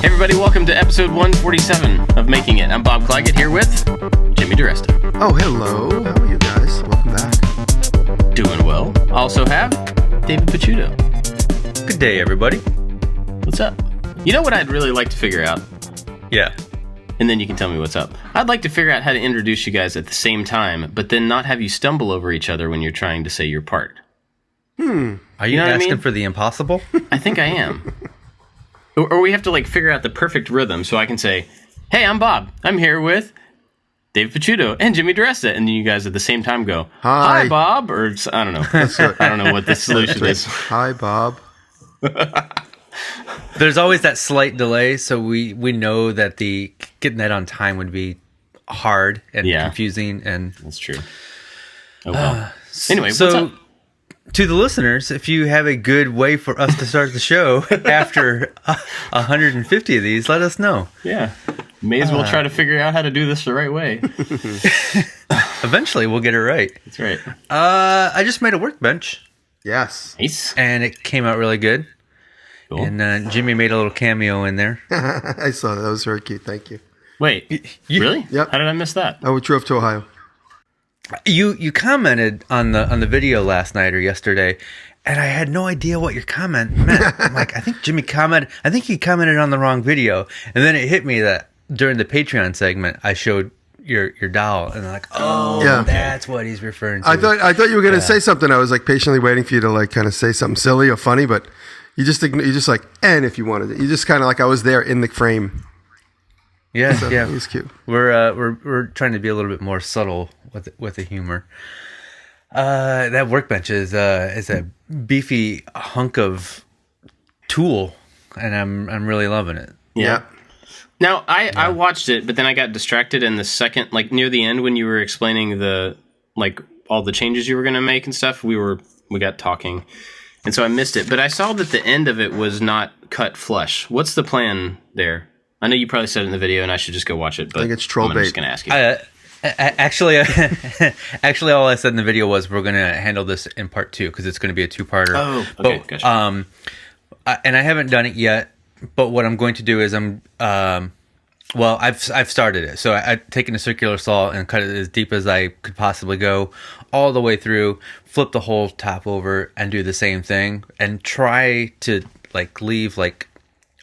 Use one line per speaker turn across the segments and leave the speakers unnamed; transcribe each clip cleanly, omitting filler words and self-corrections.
Everybody, welcome to episode 147 of Making It. I'm Bob Clagett here with Jimmy Diresta.
Oh, hello. How are you guys? Welcome back.
Doing well. Also have David Picciuto.
Good day, everybody.
What's up? You know what I'd really like to figure out?
Yeah.
And then you can tell me what's up. I'd like to figure out how to introduce you guys at the same time, but then not have you stumble over each other when you're trying to say your part.
Are you
know what I
asking
mean?
for the impossible?
I think I am. Or we have to figure out the perfect rhythm so I can say, hey, I'm Bob. I'm here with Dave Picciuto and Jimmy Diresta. And then you guys at the same time go, hi Bob. Or I don't know. I don't know what the solution is.
Hi, Bob.
There's always that slight delay, so we know that getting that on time would be hard and confusing. And
that's true. Oh, well. Anyway,
so,
what's up?
To the listeners, if you have a good way for us to start the show after 150 of these, let us know.
Yeah. May as well try to figure out how to do this the right way.
Eventually, we'll get it right.
That's right.
I just made a workbench.
Yes.
Nice.
And it came out really good.
Cool.
And Jimmy made a little cameo in there.
I saw that. That was very cute. Thank you.
Wait, really?
Yep.
How did I miss that?
Oh, we drove to Ohio.
You commented on the video last night or yesterday, and I had no idea what your comment meant. I'm like, I think Jimmy commented. I think he commented on the wrong video, and then it hit me that during the Patreon segment, I showed your doll, and I'm like, that's what he's referring to.
I thought you were going to say something. I was like patiently waiting for you to kind of say something silly or funny, but you just like, and if you wanted it, you just kind of like I was there in the frame.
Yeah,
so
yeah,
it was cute.
We're trying to be a little bit more subtle with the humor. That workbench is a beefy hunk of tool, and I'm really loving it.
Yeah. Now I watched it, but then I got distracted in the second, near the end when you were explaining all the changes you were going to make and stuff. We got talking, and so I missed it. But I saw that the end of it was not cut flush. What's the plan there? I know you probably said it in the video, and I should just go watch it. But
I think it's troll bait.
I'm just going to ask you.
Actually, all I said in the video was we're going to handle this in part 2 because it's going to be a 2-parter.
Oh, okay, gotcha.
And I haven't done it yet, but what I'm going to do is I've started it. So I've taken a circular saw and cut it as deep as I could possibly go, all the way through, flip the whole top over, and do the same thing, and try to leave an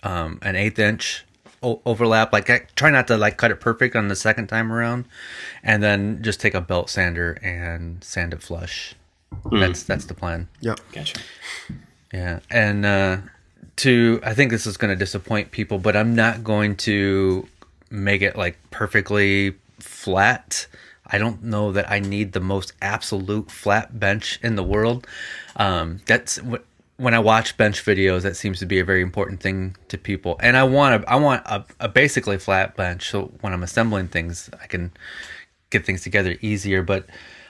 1/8 inch overlap. I try not to cut it perfect on the second time around, and then just take a belt sander and sand it flush. That's the plan.
Yep.
Gotcha.
Yeah, and I think this is going to disappoint people, but I'm not going to make it perfectly flat. I don't know that I need the most absolute flat bench in the world. That's what. When I watch bench videos, that seems to be a very important thing to people, and I want a basically flat bench, so when I'm assembling things, I can get things together easier. But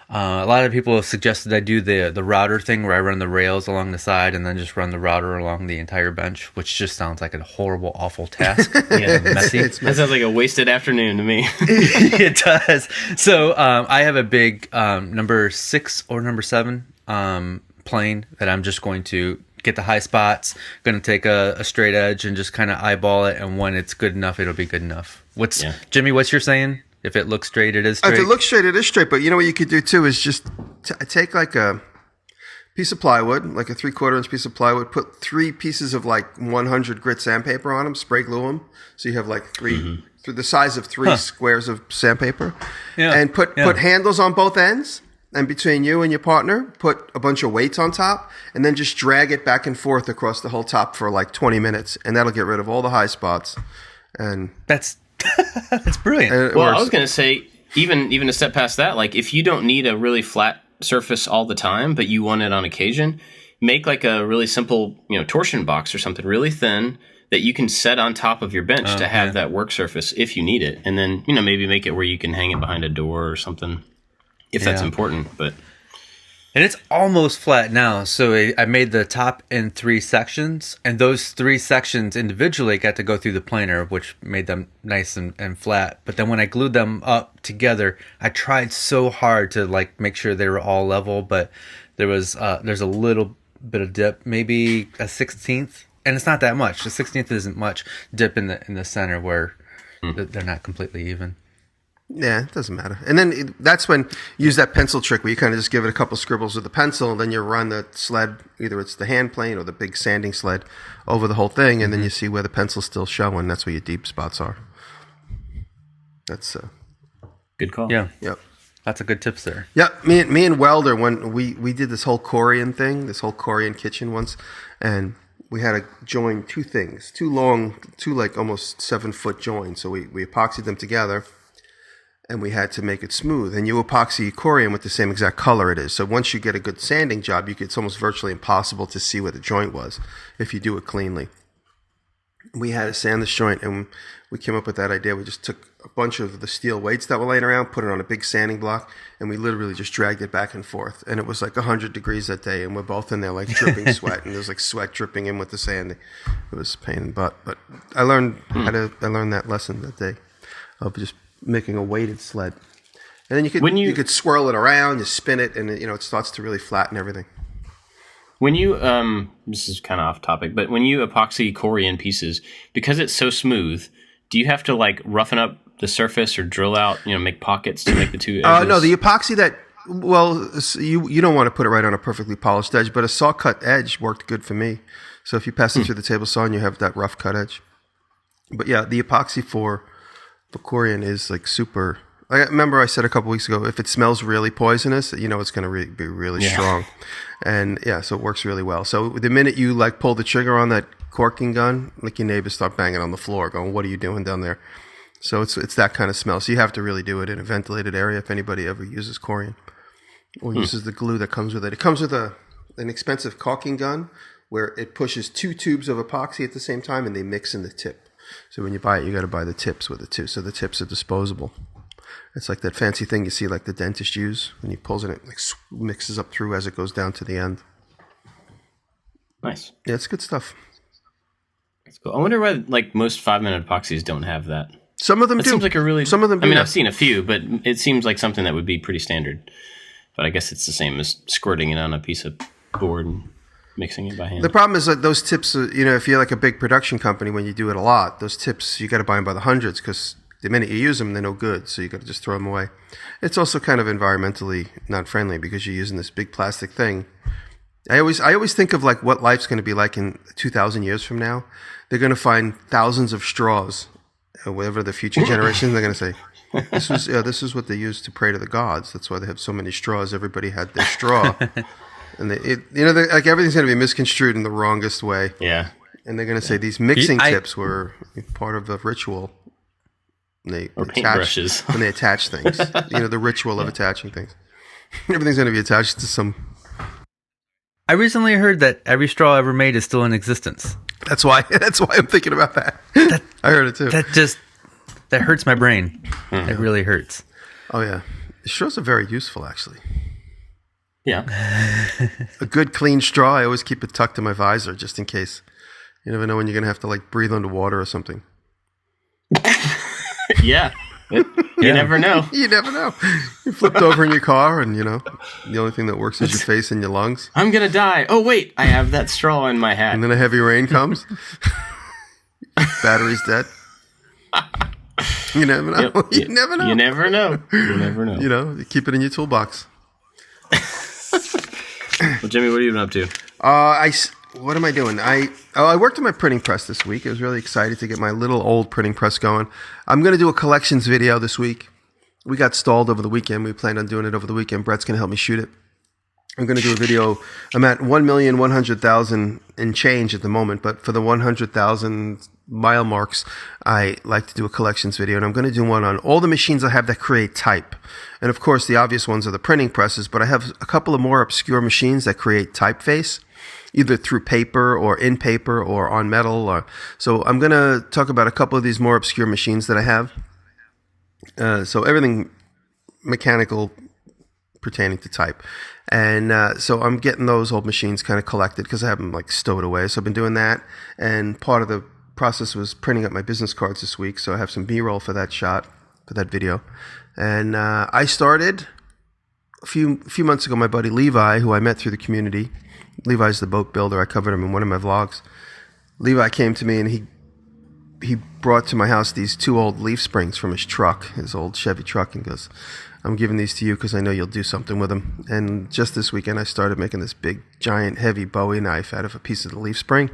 a lot of people have suggested I do the router thing, where I run the rails along the side and then just run the router along the entire bench, which just sounds like a horrible, awful task. Messy.
That sounds like a wasted afternoon to me.
It does. So I have a big number 6 or number 7. Plane that I'm just going to get the high spots, going to take a straight edge and just kind of eyeball it, and when it's good enough, it'll be good enough. Jimmy, what's your saying? If it looks straight, it is straight?
If it looks straight, it is straight, but you know what you could do too is just take a piece of plywood, like a 3/4 inch piece of plywood, put 3 pieces of 100 grit sandpaper on them, spray glue them, so you have 3 through the size of 3 squares of sandpaper, and put handles on both ends. And between you and your partner, put a bunch of weights on top, and then just drag it back and forth across the whole top for 20 minutes, and that'll get rid of all the high spots. And
that's brilliant.
Well, I was going to say, even a step past that, if you don't need a really flat surface all the time, but you want it on occasion, make a really simple, torsion box or something really thin that you can set on top of your bench to have that work surface if you need it, and then maybe make it where you can hang it behind a door or something. If that's important, and
it's almost flat now. So I made the top in 3 sections, and those 3 sections individually got to go through the planer, which made them nice and flat. But then when I glued them up together, I tried so hard to make sure they were all level, but there's a little bit of dip, maybe a 1/16 and it's not that much. The 16th isn't much dip in the center where they're not completely even.
Yeah, it doesn't matter. And then that's when you use that pencil trick where you kind of just give it a couple scribbles with the pencil, and then you run the sled, either it's the hand plane or the big sanding sled, over the whole thing, and then you see where the pencil's still showing. That's where your deep spots are. That's
good call.
Yeah.
Yep.
Lots of good tips there.
Yep. Me and Welder, when we did this whole Corian thing, this whole Corian kitchen once, and we had to join two things, two like almost 7-foot joins. So we epoxied them together, and we had to make it smooth. And you epoxy Corian with the same exact color it is. So once you get a good sanding job, it's almost virtually impossible to see where the joint was if you do it cleanly. We had to sand this joint, and we came up with that idea. We just took a bunch of the steel weights that were laying around, put it on a big sanding block, and we literally just dragged it back and forth. And it was like 100 degrees that day, and we're both in there like dripping sweat, and there's like sweat dripping in with the sanding. It was a pain in the butt, but I learned that lesson that day of just making a weighted sled. And then you could swirl it around, you spin it, and it starts to really flatten everything.
When you, this is kind of off topic, but when you epoxy Corian pieces, because it's so smooth, do you have to like roughen up the surface or drill out, make pockets to make the two edges?
No, the epoxy you don't want to put it right on a perfectly polished edge, but a saw cut edge worked good for me. So if you pass it through the table saw and you have that rough cut edge. But yeah, the epoxy for Corian is like super. I remember I said a couple weeks ago, if it smells really poisonous, it's going to be really strong. And yeah, so it works really well. So the minute you like pull the trigger on that corking gun, like your neighbors start banging on the floor going, what are you doing down there? So it's that kind of smell. So you have to really do it in a ventilated area if anybody ever uses Corian or uses the glue that comes with it. It comes with an expensive caulking gun where it pushes 2 tubes of epoxy at the same time and they mix in the tip. So when you buy it, you got to buy the tips with it too. So the tips are disposable. It's like that fancy thing you see like the dentist use when he pulls it like mixes up through as it goes down to the end.
Nice.
Yeah, it's good stuff.
That's cool. I wonder why like most 5-minute epoxies don't have that.
Some of them do.
Seems like a really.
Some of them do.
I mean, I've seen a few, but it seems like something that would be pretty standard. But I guess it's the same as squirting it on a piece of board and mixing it by hand.
The problem is that those tips, if you're like a big production company, when you do it a lot, those tips, you got to buy them by the hundreds because the minute you use them, they're no good. So you got to just throw them away. It's also kind of environmentally not friendly because you're using this big plastic thing. I always think of like what life's going to be like in 2,000 years from now. They're going to find thousands of straws, whatever the future generations. They're going to say, this is what they used to pray to the gods. That's why they have so many straws. Everybody had their straw. And like everything's going to be misconstrued in the wrongest way.
Yeah.
And they're going to say these mixing tips were part of the ritual. When they attach things. The ritual of attaching things. Everything's going to be attached to some.
I recently heard that every straw ever made is still in existence.
That's why I'm thinking about that. I heard it too.
That hurts my brain. Mm-hmm. It really hurts.
Oh yeah, straws are very useful actually.
Yeah.
A good clean straw. I always keep it tucked in my visor just in case. You never know when you're going to have to like breathe underwater or something.
Yeah. You never know.
You never know. You flipped over in your car and, the only thing that works is your face and your lungs.
I'm going to die. Oh, wait. I have that straw in my hat.
And then a heavy rain comes. Battery's dead. You never know.
Yep.
You never know.
You never know. You never know.
You keep it in your toolbox.
Well, Jimmy, what have you been up to?
What am I doing? I worked on my printing press this week. I was really excited to get my little old printing press going. I'm going to do a collections video this week. We got stalled over the weekend. We planned on doing it over the weekend. Brett's going to help me shoot it. I'm going to do a video. I'm at 1,100,000 and change at the moment, but for the 100,000 mile marks, I like to do a collections video, and I'm going to do one on all the machines I have that create type. And of course, the obvious ones are the printing presses, but I have a couple of more obscure machines that create typeface, either through paper or in paper or on metal. So I'm going to talk about a couple of these more obscure machines that I have. So everything mechanical pertaining to type. And so I'm getting those old machines kind of collected because I have them like stowed away. So I've been doing that. And part of the process was printing up my business cards this week. So I have some B-roll for that shot, for that video. And I started a few months ago, my buddy Levi, who I met through the community. Levi's the boat builder. I covered him in one of my vlogs. Levi came to me and he brought to my house these 2 old leaf springs from his truck, his old Chevy truck, and goes, I'm giving these to you because I know you'll do something with them. And just this weekend, I started making this big, giant, heavy Bowie knife out of a piece of the leaf spring.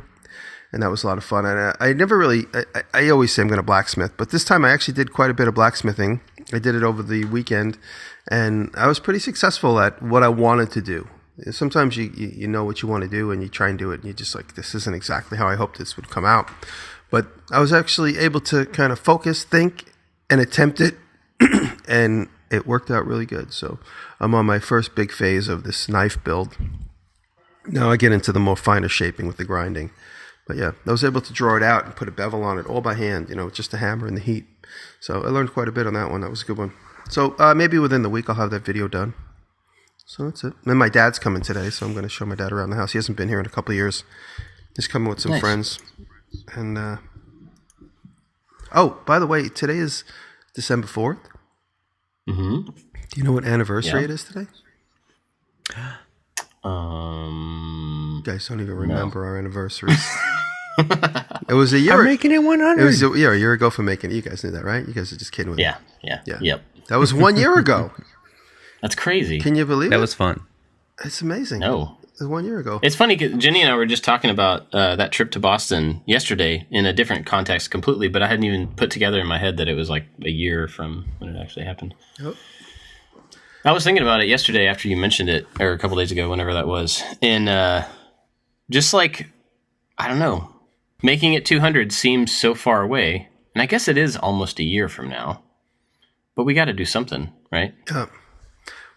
And that was a lot of fun. And I never really, I always say I'm going to blacksmith, but this time I actually did quite a bit of blacksmithing. I did it over the weekend, and I was pretty successful at what I wanted to do. Sometimes you know what you want to do, and you try and do it, and you're just like, this isn't exactly how I hoped this would come out. But I was actually able to kind of focus, think, and attempt it, and it worked out really good. So I'm on my first big phase of this knife build. Now I get into the more finer shaping with the grinding. But yeah, I was able to draw it out and put a bevel on it all by hand, just a hammer and the heat. So I learned quite a bit on that one. That was a good one. So maybe within the week I'll have that video done. So that's it. And my dad's coming today, so I'm going to show my dad around the house. He hasn't been here in a couple of years. He's coming with some friends. And oh, by the way, today is December 4th. Mm-hmm. Do you know what anniversary it is today? You guys don't even remember our anniversaries. It was a year.
I'm making it 100.
It was a year ago for making it. You guys knew that, right? You guys are just kidding with me.
Yeah. Yep.
That was 1 year ago.
That's crazy.
Can you believe it?
That was fun.
It's amazing.
No.
It was 1 year ago.
It's funny because Jenny and I were just talking about that trip to Boston yesterday in a different context completely, but I hadn't even put together in my head that it was like a year from when it actually happened. Oh. I was thinking about it yesterday after you mentioned it, or a couple days ago, whenever that was. And just like, I don't know, making it 200 seems so far away. And I guess it is almost a year from now. But we got to do something, right?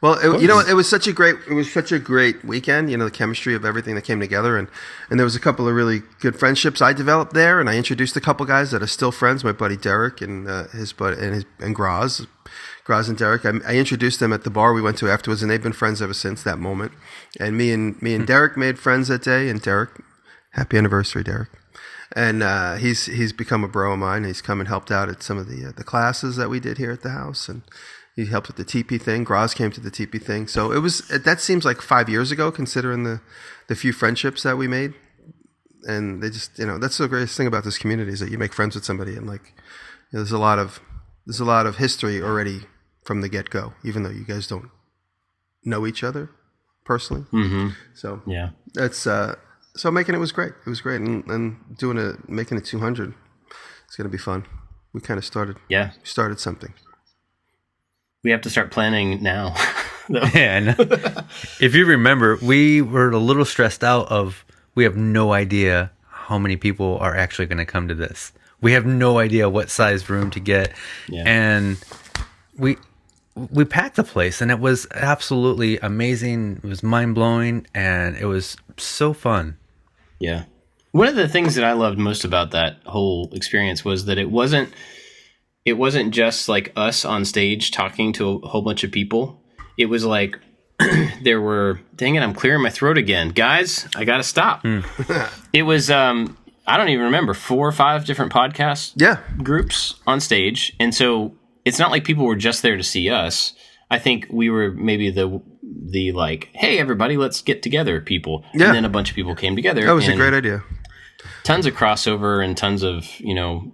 Well, it was such a great weekend. The chemistry of everything that came together, and there was a couple of really good friendships I developed there, and I introduced a couple guys that are still friends. My buddy Derek and his buddy and Graz and Derek. I introduced them at the bar we went to afterwards, and they've been friends ever since that moment. And me and Derek made friends that day. And Derek, happy anniversary, Derek. And he's become a bro of mine. He's come and helped out at some of the classes that we did here at the house, and he helped with the TP thing. Graz came to the TP thing. So that seems like 5 years ago, considering the few friendships that we made. And they just, that's the greatest thing about this community is that you make friends with somebody, and there's a lot of history already from the get-go, even though you guys don't know each other personally. Mm-hmm. So yeah, that's so making it was great. It was great, and making it 200. It's gonna be fun. We kind of started something.
We have to start planning now. Yeah, if you remember, we were a little stressed out of we have no idea how many people are actually going to come to this. We have no idea what size room to get, and we packed the place, and it was absolutely amazing. It was mind-blowing, and it was so fun.
Yeah. One of the things that I loved most about that whole experience was that it wasn't just like us on stage talking to a whole bunch of people. It was like there were, dang it, I'm clearing my throat again. Guys, I got to stop. It was, I don't even remember, 4 or 5 different podcast groups on stage. And so it's not like people were just there to see us. I think we were maybe the like, hey, everybody, let's get together people. Yeah. And then a bunch of people came together.
That was a great idea.
Tons of crossover and tons of,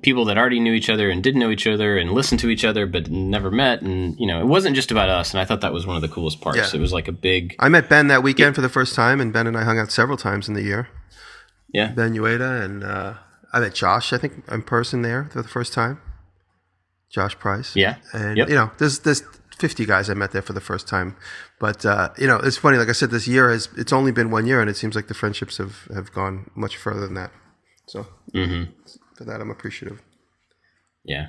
people that already knew each other and didn't know each other and listened to each other but never met. And, it wasn't just about us. And I thought that was one of the coolest parts. Yeah. It was like a big...
I met Ben that weekend for the first time, and Ben and I hung out several times in the year.
Yeah.
Ben Ueda, and I met Josh, I think, in person there for the first time. Josh Price.
Yeah.
And, there's 50 guys I met there for the first time. But, it's funny. Like I said, this year it's only been 1 year, and it seems like the friendships have gone much further than that. So for that, I'm appreciative.
Yeah.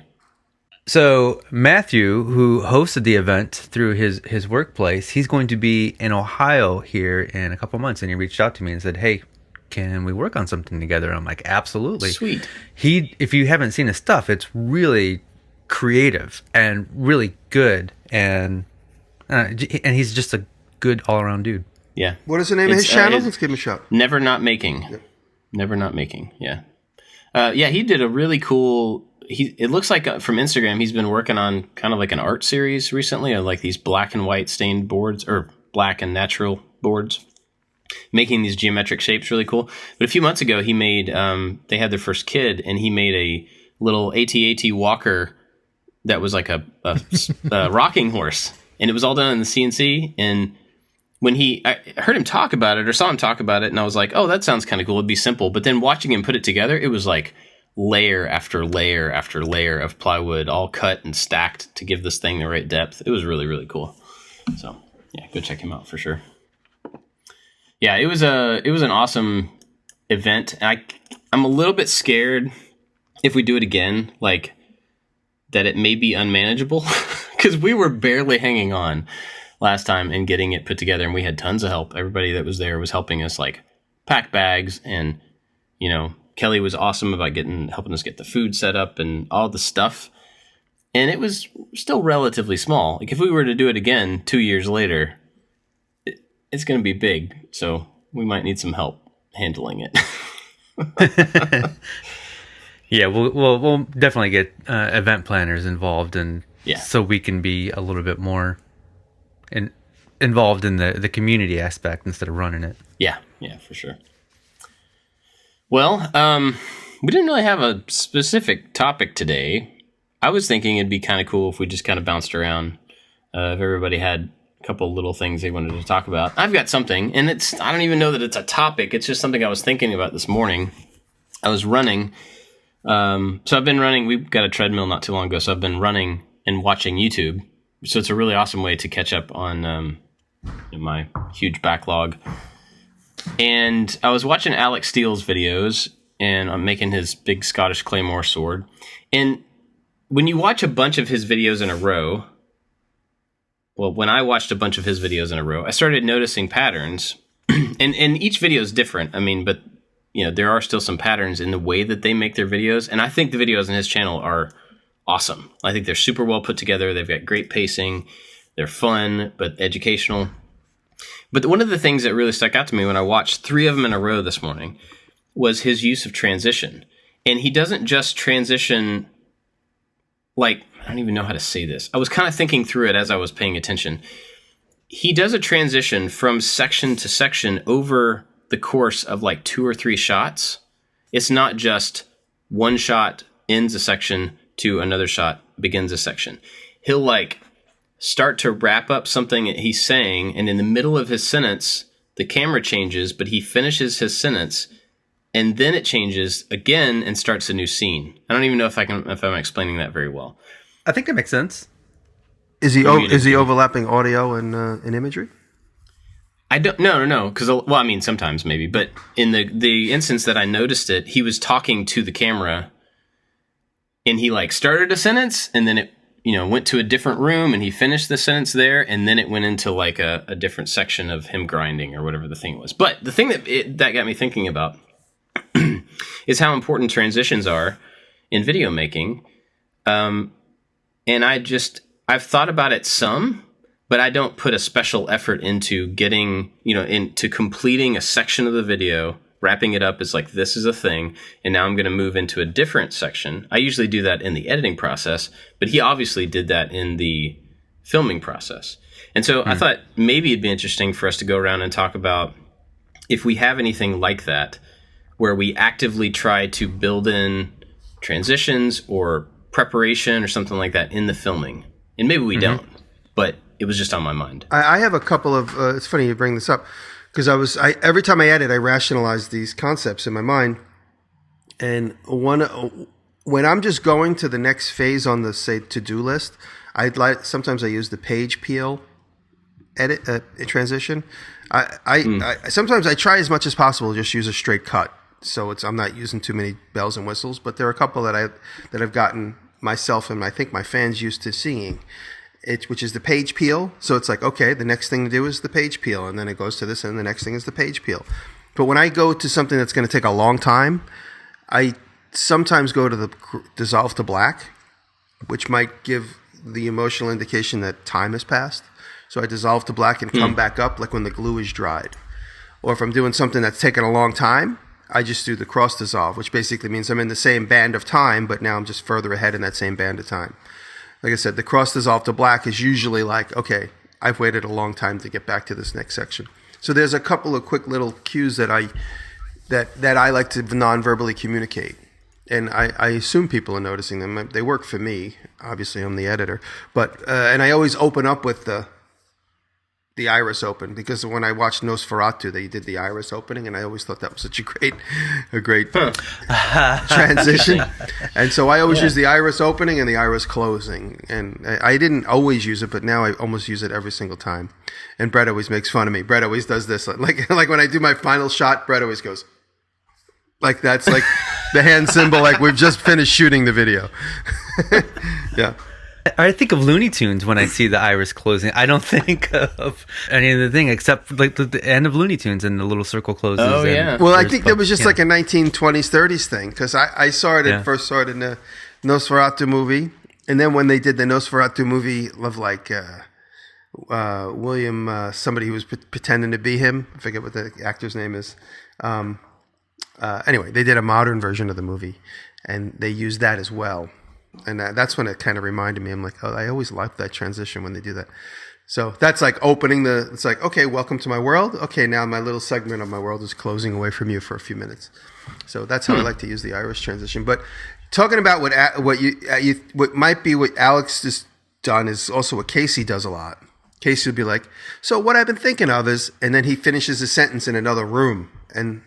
So Matthew, who hosted the event through his workplace, he's going to be in Ohio here in a couple months. And he reached out to me and said, hey, can we work on something together? And I'm like, absolutely.
Sweet.
If you haven't seen his stuff, it's really creative and really good. And he's just a good all-around dude.
Yeah.
What is the name of his channel? Let's give him a shout.
Never Not Making. Yep. Never Not Making. Yeah. He did a really cool... It looks like from Instagram, he's been working on kind of like an art series recently of like these black and white stained boards, or black and natural boards. making these geometric shapes really cool. But a few months ago, he made, they had their first kid, and he made a little AT-AT walker that was like a rocking horse. And it was all done in the CNC. And when I heard him talk about it or saw him talk about it, and I was like, oh, that sounds kind of cool. It'd be simple. But then watching him put it together, it was like layer after layer after layer of plywood, all cut and stacked to give this thing the right depth. It was really, really cool. So yeah, go check him out for sure. Yeah, it was an awesome event. I'm a little bit scared if we do it again, like that it may be unmanageable because we were barely hanging on last time and getting it put together, and we had tons of help. Everybody that was there was helping us like pack bags, and Kelly was awesome about helping us get the food set up and all the stuff. And it was still relatively small. Like if we were to do it again 2 years later, it's going to be big. So we might need some help handling it.
Yeah, we'll definitely get event planners involved, and so we can be a little bit more involved in the community aspect instead of running it.
Yeah, for sure. Well, we didn't really have a specific topic today. I was thinking it'd be kind of cool if we just kind of bounced around. If everybody had a couple little things they wanted to talk about. I've got something, and I don't even know that it's a topic. It's just something I was thinking about this morning. I was running. So I've been running. We got a treadmill not too long ago, so I've been running and watching YouTube. So it's a really awesome way to catch up on my huge backlog. And I was watching Alex Steele's videos, and I'm making his big Scottish Claymore sword. And when you watch a bunch of his videos in a row, when I watched a bunch of his videos in a row, I started noticing patterns. and each video is different. I mean, but there are still some patterns in the way that they make their videos. And I think the videos on his channel are awesome. I think they're super well put together. They've got great pacing. They're fun, but educational. But one of the things that really stuck out to me when I watched 3 of them in a row this morning was his use of transition. And he doesn't just transition like, I don't even know how to say this. I was kind of thinking through it as I was paying attention. He does a transition from section to section over the course of like 2 or 3 shots. It's not just one shot ends a section to another shot begins a section. He'll like start to wrap up something that he's saying, and in the middle of his sentence, the camera changes, but he finishes his sentence, and then it changes again and starts a new scene. I don't even know if I'm explaining that very well.
I think that makes sense.
Is he overlapping audio and imagery?
I don't. No. Because sometimes maybe, but in the instance that I noticed it, he was talking to the camera, and he like started a sentence, and then it went to a different room, and he finished the sentence there, and then it went into like a different section of him grinding or whatever the thing was. But the thing that got me thinking about is how important transitions are in video making, and I've thought about it some. But I don't put a special effort into getting, into completing a section of the video, wrapping it up as like, this is a thing, and now I'm going to move into a different section. I usually do that in the editing process, but he obviously did that in the filming process. And so I thought maybe it'd be interesting for us to go around and talk about if we have anything like that, where we actively try to build in transitions or preparation or something like that in the filming. And maybe we don't, but it was just on my mind.
I have a couple of. It's funny you bring this up because every time I edit, I rationalize these concepts in my mind, and when I'm just going to the next phase on the to-do list, sometimes I use the page peel edit transition. Sometimes I try as much as possible to just use a straight cut, so I'm not using too many bells and whistles. But there are a couple that I've gotten myself and I think my fans used to seeing. Which is the page peel. So it's like, okay, the next thing to do is the page peel, and then it goes to this, and the next thing is the page peel. But when I go to something that's going to take a long time, I sometimes go to the dissolve to black, which might give the emotional indication that time has passed. So I dissolve to black and come back up like when the glue is dried. Or if I'm doing something that's taken a long time, I just do the cross dissolve, which basically means I'm in the same band of time, but now I'm just further ahead in that same band of time. Like I said, the cross dissolve to black is usually like, okay, I've waited a long time to get back to this next section. So there's a couple of quick little cues that I like to non-verbally communicate. And I assume people are noticing them. They work for me. Obviously, I'm the editor. But and I always open up with the iris open, because when I watched Nosferatu, they did the iris opening, and I always thought that was such a great transition. And so I always use the iris opening and the iris closing. And I didn't always use it, but now I almost use it every single time. And Brett always makes fun of me. Brett always does this. Like when I do my final shot, Brett always goes, like that's like the hand symbol, like we've just finished shooting the video. Yeah.
I think of Looney Tunes when I see the iris closing. I don't think of any other thing except like the end of Looney Tunes and the little circle closes.
Oh, yeah.
Well, I think that was just like a 1920s, 30s thing, because I first saw it in the Nosferatu movie. And then when they did the Nosferatu movie of like William, somebody who was pretending to be him, I forget what the actor's name is. Anyway, they did a modern version of the movie, and they used that as well. And that's when it kind of reminded me. I'm like, oh, I always like that transition when they do that. So that's like opening it's like, okay, welcome to my world. Okay, now my little segment of my world is closing away from you for a few minutes. So that's how I like to use the iris transition. But talking about what might be what Alex has done is also what Casey does a lot. Casey would be like, so what I've been thinking of is, and then he finishes a sentence in another room. And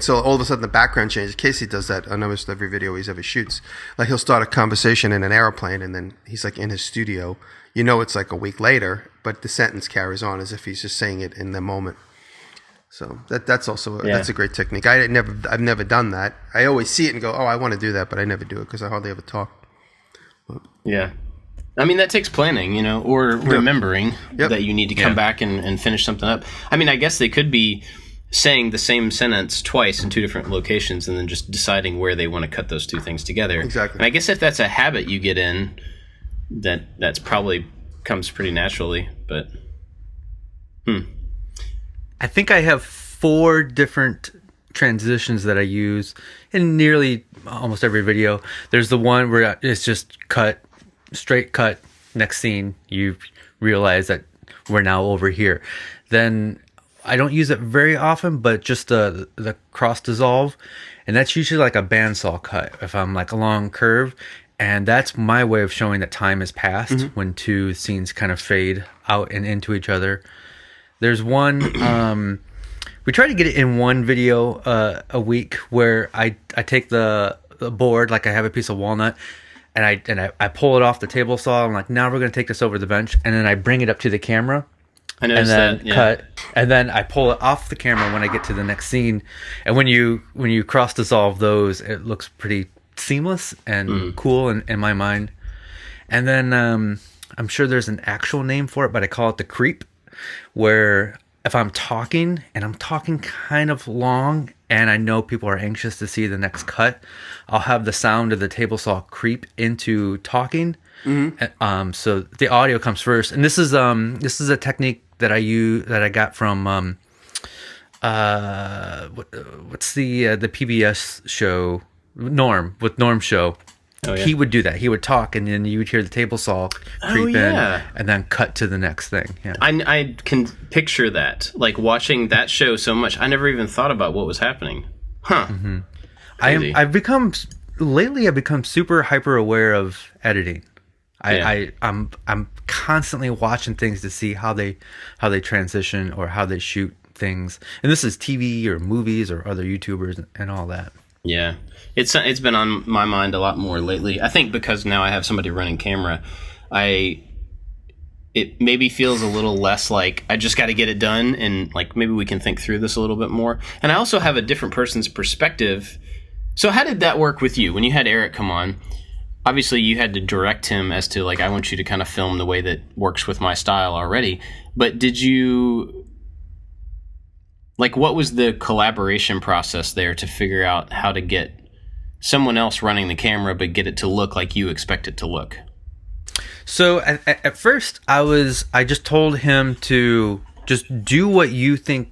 so all of a sudden the background changes. Casey does that on almost every video he's ever shoots. Like he'll start a conversation in an airplane, and then he's like in his studio. You know, it's like a week later, but the sentence carries on as if he's just saying it in the moment. So that's a great technique. I've never done that. I always see it and go, oh, I want to do that, but I never do it because I hardly ever talk.
Yeah. I mean, that takes planning, or remembering that you need to come back and finish something up. I mean, I guess they could be saying the same sentence twice in two different locations and then just deciding where they want to cut those two things together.
Exactly.
And I guess if that's a habit you get in, that's probably comes pretty naturally, but
I think I have 4 different transitions that I use in nearly almost every video. There's the one where it's just straight cut, next scene, you realize that we're now over here. Then I don't use it very often, but just the cross dissolve, and that's usually like a bandsaw cut if I'm like a long curve, and that's my way of showing that time has passed when two scenes kind of fade out and into each other. There's one we try to get it in one video a week where I take the board, like I have a piece of walnut, and I pull it off the table saw. I'm like, now we're going to take this over the bench, and then I bring it up to the camera.
I noticed
and then
that,
cut, and then I pull it off the camera when I get to the next scene. And when you cross dissolve those, it looks pretty seamless and cool in my mind. And then I'm sure there's an actual name for it, but I call it the creep, where if I'm talking and I'm talking kind of long and I know people are anxious to see the next cut, I'll have the sound of the table saw creep into talking. So the audio comes first, and this is a technique that I got from what's the PBS show, Norm Show.
Oh, yeah.
He would do that. He would talk, and then you would hear the table saw creep in, and then cut to the next thing. Yeah,
I can picture that, like watching that show so much. I never even thought about what was happening.
I've become super hyper aware of editing. I'm constantly watching things to see how they transition or how they shoot things, and this is TV or movies or other YouTubers and all that.
Yeah, it's been on my mind a lot more lately. I think because now I have somebody running camera, it maybe feels a little less like I just got to get it done, and like maybe we can think through this a little bit more. And I also have a different person's perspective. So how did that work with you when you had Eric come on? Obviously, you had to direct him as to, like, I want you to kind of film the way that works with my style already. But did you, like, what was the collaboration process there to figure out how to get someone else running the camera but get it to look like you expect it to look?
So at first, I just told him to just do what you think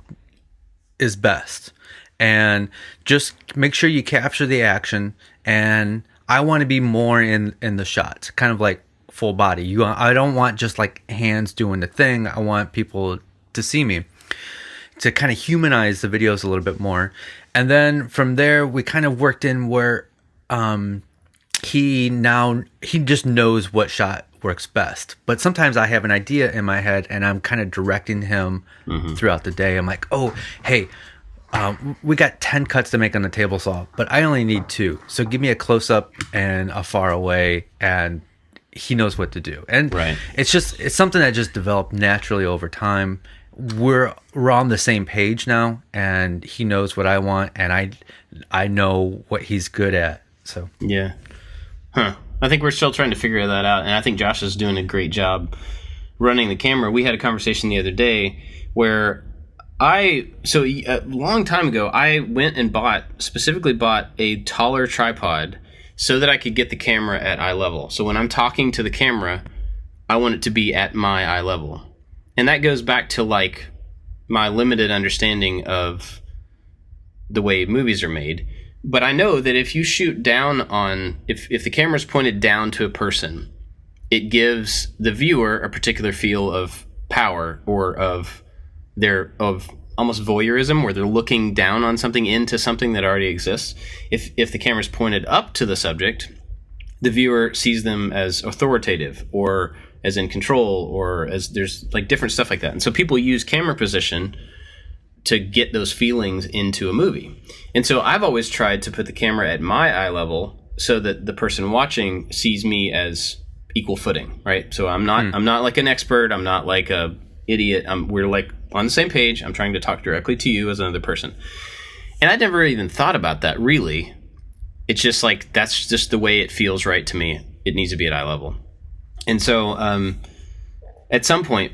is best. And just make sure you capture the action, and I want to be more in the shots, kind of like full body. I don't want just like hands doing the thing. I want people to see me. to kind of humanize the videos a little bit more. And then from there, we kind of worked in where he just knows what shot works best. But sometimes I have an idea in my head and I'm kind of directing him throughout the day. I'm like, oh, hey, we got 10 cuts to make on the table saw, but I only need 2. So give me a close up and a far away, and he knows what to do. And it's something that just developed naturally over time. We're on the same page now, and he knows what I want, and I know what he's good at. So
yeah, I think we're still trying to figure that out, and I think Josh is doing a great job running the camera. We had a conversation the other day where a long time ago, I went and specifically bought a taller tripod so that I could get the camera at eye level. So when I'm talking to the camera, I want it to be at my eye level. And that goes back to like my limited understanding of the way movies are made. But I know that if you shoot down on, if the camera's pointed down to a person, it gives the viewer a particular feel of power or of almost voyeurism, where they're looking down on something into something that already exists. If the camera's pointed up to the subject, the viewer sees them as authoritative or as in control, or as there's like different stuff like that. And so people use camera position to get those feelings into a movie. And so I've always tried to put the camera at my eye level so that the person watching sees me as equal footing, right? So I'm not like an expert. I'm not like a idiot. We're like on the same page. I'm trying to talk directly to you as another person. And I never even thought about that, really. It's just like, that's just the way it feels right to me. It needs to be at eye level. And so at some point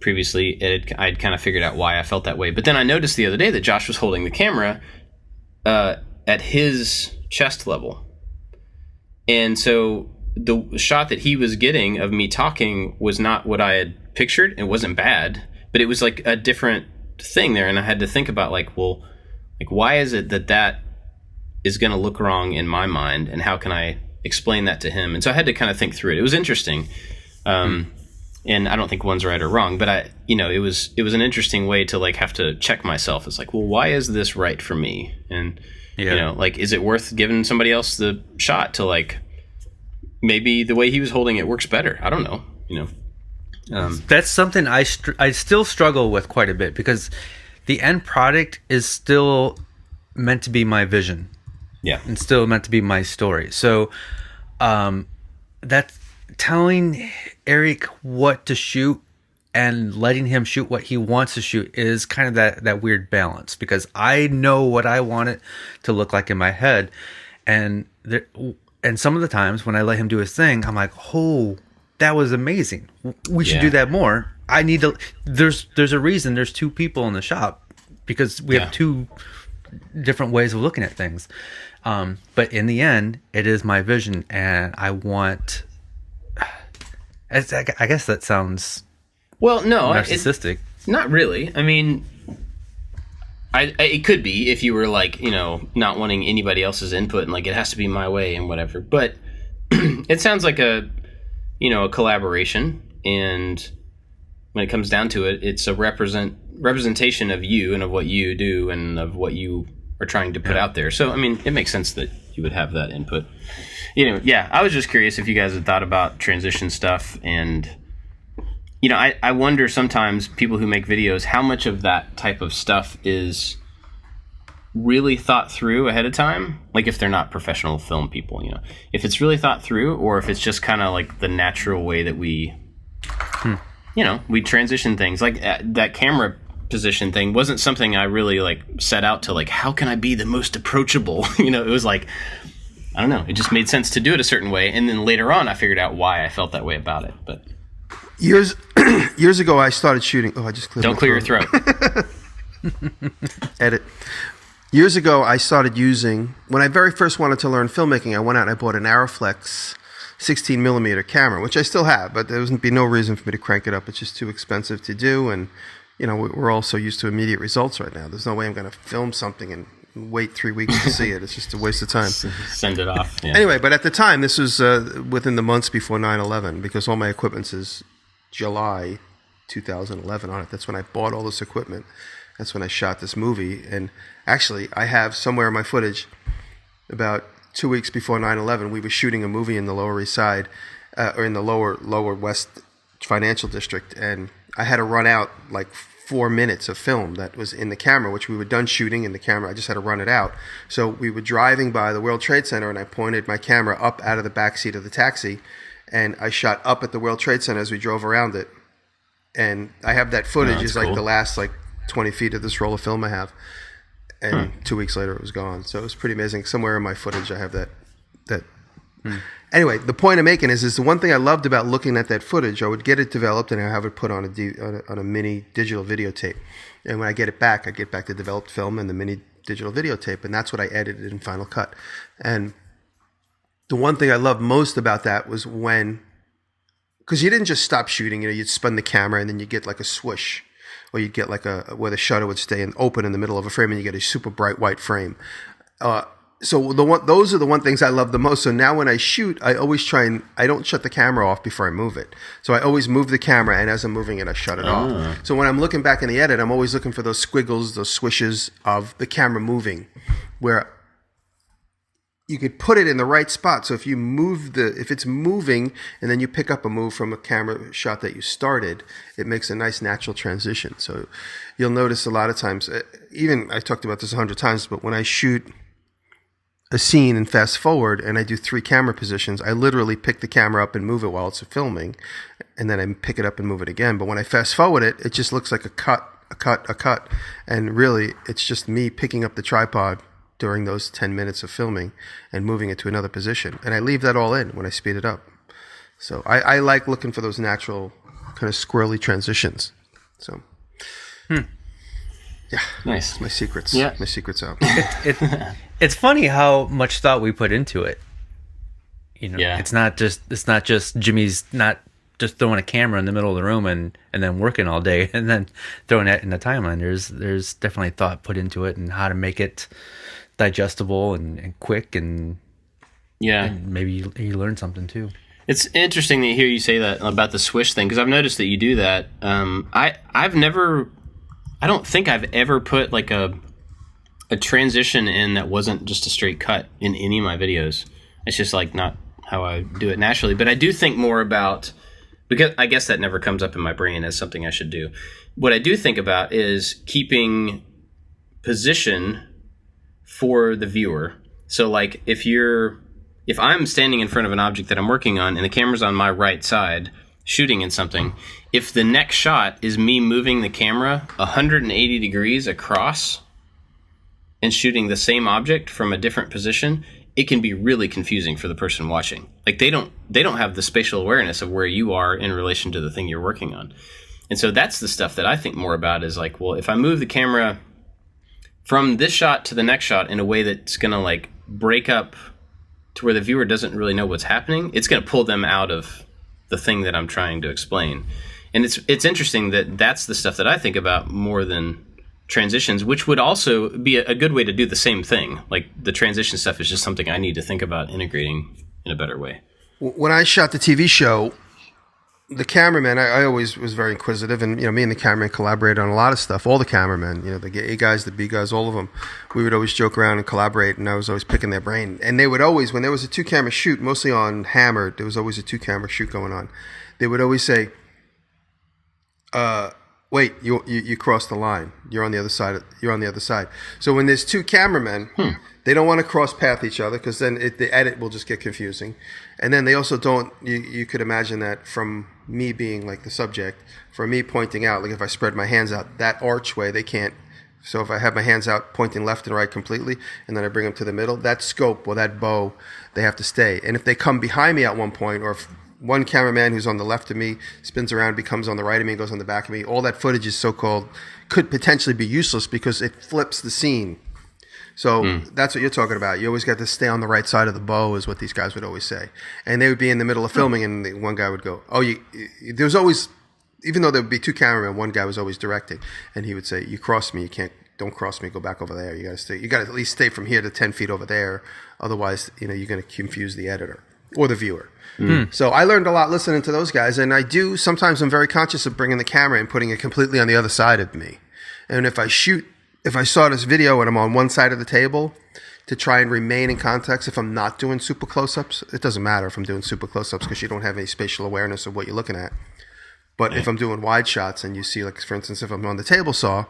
previously, I'd kind of figured out why I felt that way. But then I noticed the other day that Josh was holding the camera at his chest level. And so the shot that he was getting of me talking was not what I had pictured. It wasn't bad, but it was like a different thing there. And I had to think about like, well, like, why is it that is going to look wrong in my mind, and how can I explain that to him? And so I had to kind of think through it. It was interesting. And I don't think one's right or wrong, but it was an interesting way to like have to check myself. It's like, well, why is this right for me? And, like, is it worth giving somebody else the shot to like, maybe the way he was holding it works better. I don't know,
That's something I still struggle with quite a bit, because the end product is still meant to be my vision.
Yeah.
And still meant to be my story. So that's telling Eric what to shoot and letting him shoot what he wants to shoot is kind of that weird balance, because I know what I want it to look like in my head. And some of the times when I let him do his thing, I'm like, oh, that was amazing. We should do that more. I need to, there's a reason there's 2 people in the shop, because we have 2 different ways of looking at things. But in the end, it is my vision, and I want, I guess that sounds narcissistic.
Not really. I mean, it could be if you were like, not wanting anybody else's input and like it has to be my way and whatever. But it sounds like a collaboration, and when it comes down to it, it's a representation of you and of what you do and of what you are trying to put out there. So, I mean, it makes sense that you would have that input. I was just curious if you guys had thought about transition stuff. And, I wonder sometimes, people who make videos, how much of that type of stuff is really thought through ahead of time. Like if they're not professional film people, if it's really thought through, or if it's just kind of like the natural way that we, we transition things. Like that camera position thing wasn't something I really like set out to like, how can I be the most approachable? It was like, I don't know. It just made sense to do it a certain way. And then later on, I figured out why I felt that way about it. But
years ago, I started shooting. Oh, I just cleared.
Don't clear your throat.
Edit. Years ago, I started using, when I very first wanted to learn filmmaking, I went out and I bought an Arriflex 16 millimeter camera, which I still have, but there would be no reason for me to crank it up. It's just too expensive to do. And, we're all so used to immediate results right now. There's no way I'm going to film something and wait 3 weeks to see it. It's just a waste of time.
Send it off. Yeah.
Anyway, but at the time, this was within the months before 9/11, because all my equipment is July 2011 on it. That's when I bought all this equipment. That's when I shot this movie. And actually, I have somewhere in my footage, about 2 weeks before 9/11, we were shooting a movie in the Lower East Side, or in the lower West Financial District, and I had to run out like 4 minutes of film that was in the camera, which we were done shooting in the camera. I just had to run it out. So we were driving by the World Trade Center, and I pointed my camera up out of the back seat of the taxi, and I shot up at the World Trade Center as we drove around it. And I have that footage. It's cool. Like the last 20 feet of this roll of film I have. And 2 weeks later, it was gone. So it was pretty amazing. Somewhere in my footage, I have that. Anyway, the point I'm making is the one thing I loved about looking at that footage. I would get it developed and I have it put on a mini digital videotape. And when I get back the developed film and the mini digital videotape, and that's what I edited in Final Cut. And the one thing I loved most about that was because you didn't just stop shooting. You'd spin the camera and then you get like a swoosh, or you'd get like where the shutter would stay and open in the middle of a frame, and you get a super bright white frame. So those are the one things I love the most. So now when I shoot, I always I don't shut the camera off before I move it. So I always move the camera, and as I'm moving it, I shut it off. So when I'm looking back in the edit, I'm always looking for those squiggles, those swishes of the camera moving, where you could put it in the right spot. So if it's moving and then you pick up a move from a camera shot that you started, it makes a nice natural transition. So you'll notice a lot of times, even I talked about this 100 times, but when I shoot a scene and fast forward and I do 3 camera positions, I literally pick the camera up and move it while it's filming, and then I pick it up and move it again. But when I fast forward it, it just looks like a cut. And really, it's just me picking up the tripod during those 10 minutes of filming and moving it to another position. And I leave that all in when I speed it up. So I like looking for those natural kind of squirrely transitions. So, yeah.
Nice.
My secrets.
Yeah.
My secrets out.
It's funny how much thought we put into it.
Yeah.
It's not just Jimmy's not just throwing a camera in the middle of the room and then working all day and then throwing it in the timeline. There's definitely thought put into it and how to make it digestible and quick, and maybe you learn something too.
It's interesting to hear you say that about the swish thing, because I've noticed that you do that. I don't think I've ever put like a transition in that wasn't just a straight cut in any of my videos. It's just like not how I do it naturally. But I do think more about, because I guess that never comes up in my brain as something I should do. What I do think about is keeping position for the viewer. So like if I'm standing in front of an object that I'm working on and the camera's on my right side shooting in something, if the next shot is me moving the camera 180 degrees across and shooting the same object from a different position, it can be really confusing for the person watching. Like they don't have the spatial awareness of where you are in relation to the thing you're working on. And so that's the stuff that I think more about, is like, well, if I move the camera from this shot to the next shot in a way that's going to like break up to where the viewer doesn't really know what's happening, it's going to pull them out of the thing that I'm trying to explain. And it's interesting that that's the stuff that I think about more than transitions, which would also be a good way to do the same thing. Like the transition stuff is just something I need to think about integrating in a better way.
When I shot the TV show, the cameraman, I always was very inquisitive, and me and the cameraman collaborated on a lot of stuff. All the cameramen, the A guys, the B guys, all of them, we would always joke around and collaborate, and I was always picking their brain. And they would always, when there was a 2-camera shoot, mostly on Hammer, there was always a 2-camera shoot going on. They would always say, wait, you crossed the line. You're on the other side. You're on the other side. So when there's 2 cameramen, they don't want to cross path each other, because then the edit will just get confusing. And then they also don't. You could imagine that from me being like the subject, from me pointing out, like if I spread my hands out, that archway they can't. So if I have my hands out pointing left and right completely, and then I bring them to the middle, that scope or that bow, they have to stay. And if they come behind me at one point, or if one cameraman who's on the left of me spins around, becomes on the right of me, goes on the back of me, all that footage is so-called, could potentially be useless because it flips the scene. So that's what you're talking about. You always got to stay on the right side of the bow, is what these guys would always say. And they would be in the middle of filming, and one guy would go, there's always, even though there would be 2 cameramen, one guy was always directing, and he would say, you crossed me, don't cross me, go back over there. You got to stay. You got to at least stay from here to 10 feet over there. Otherwise, you're going to confuse the editor or the viewer. So I learned a lot listening to those guys, and sometimes I'm very conscious of bringing the camera and putting it completely on the other side of me. And if I saw this video and I'm on one side of the table, to try and remain in context, if I'm not doing super close-ups, it doesn't matter if I'm doing super close-ups because you don't have any spatial awareness of what you're looking at. But if I'm doing wide shots and you see, like, for instance, if I'm on the table saw,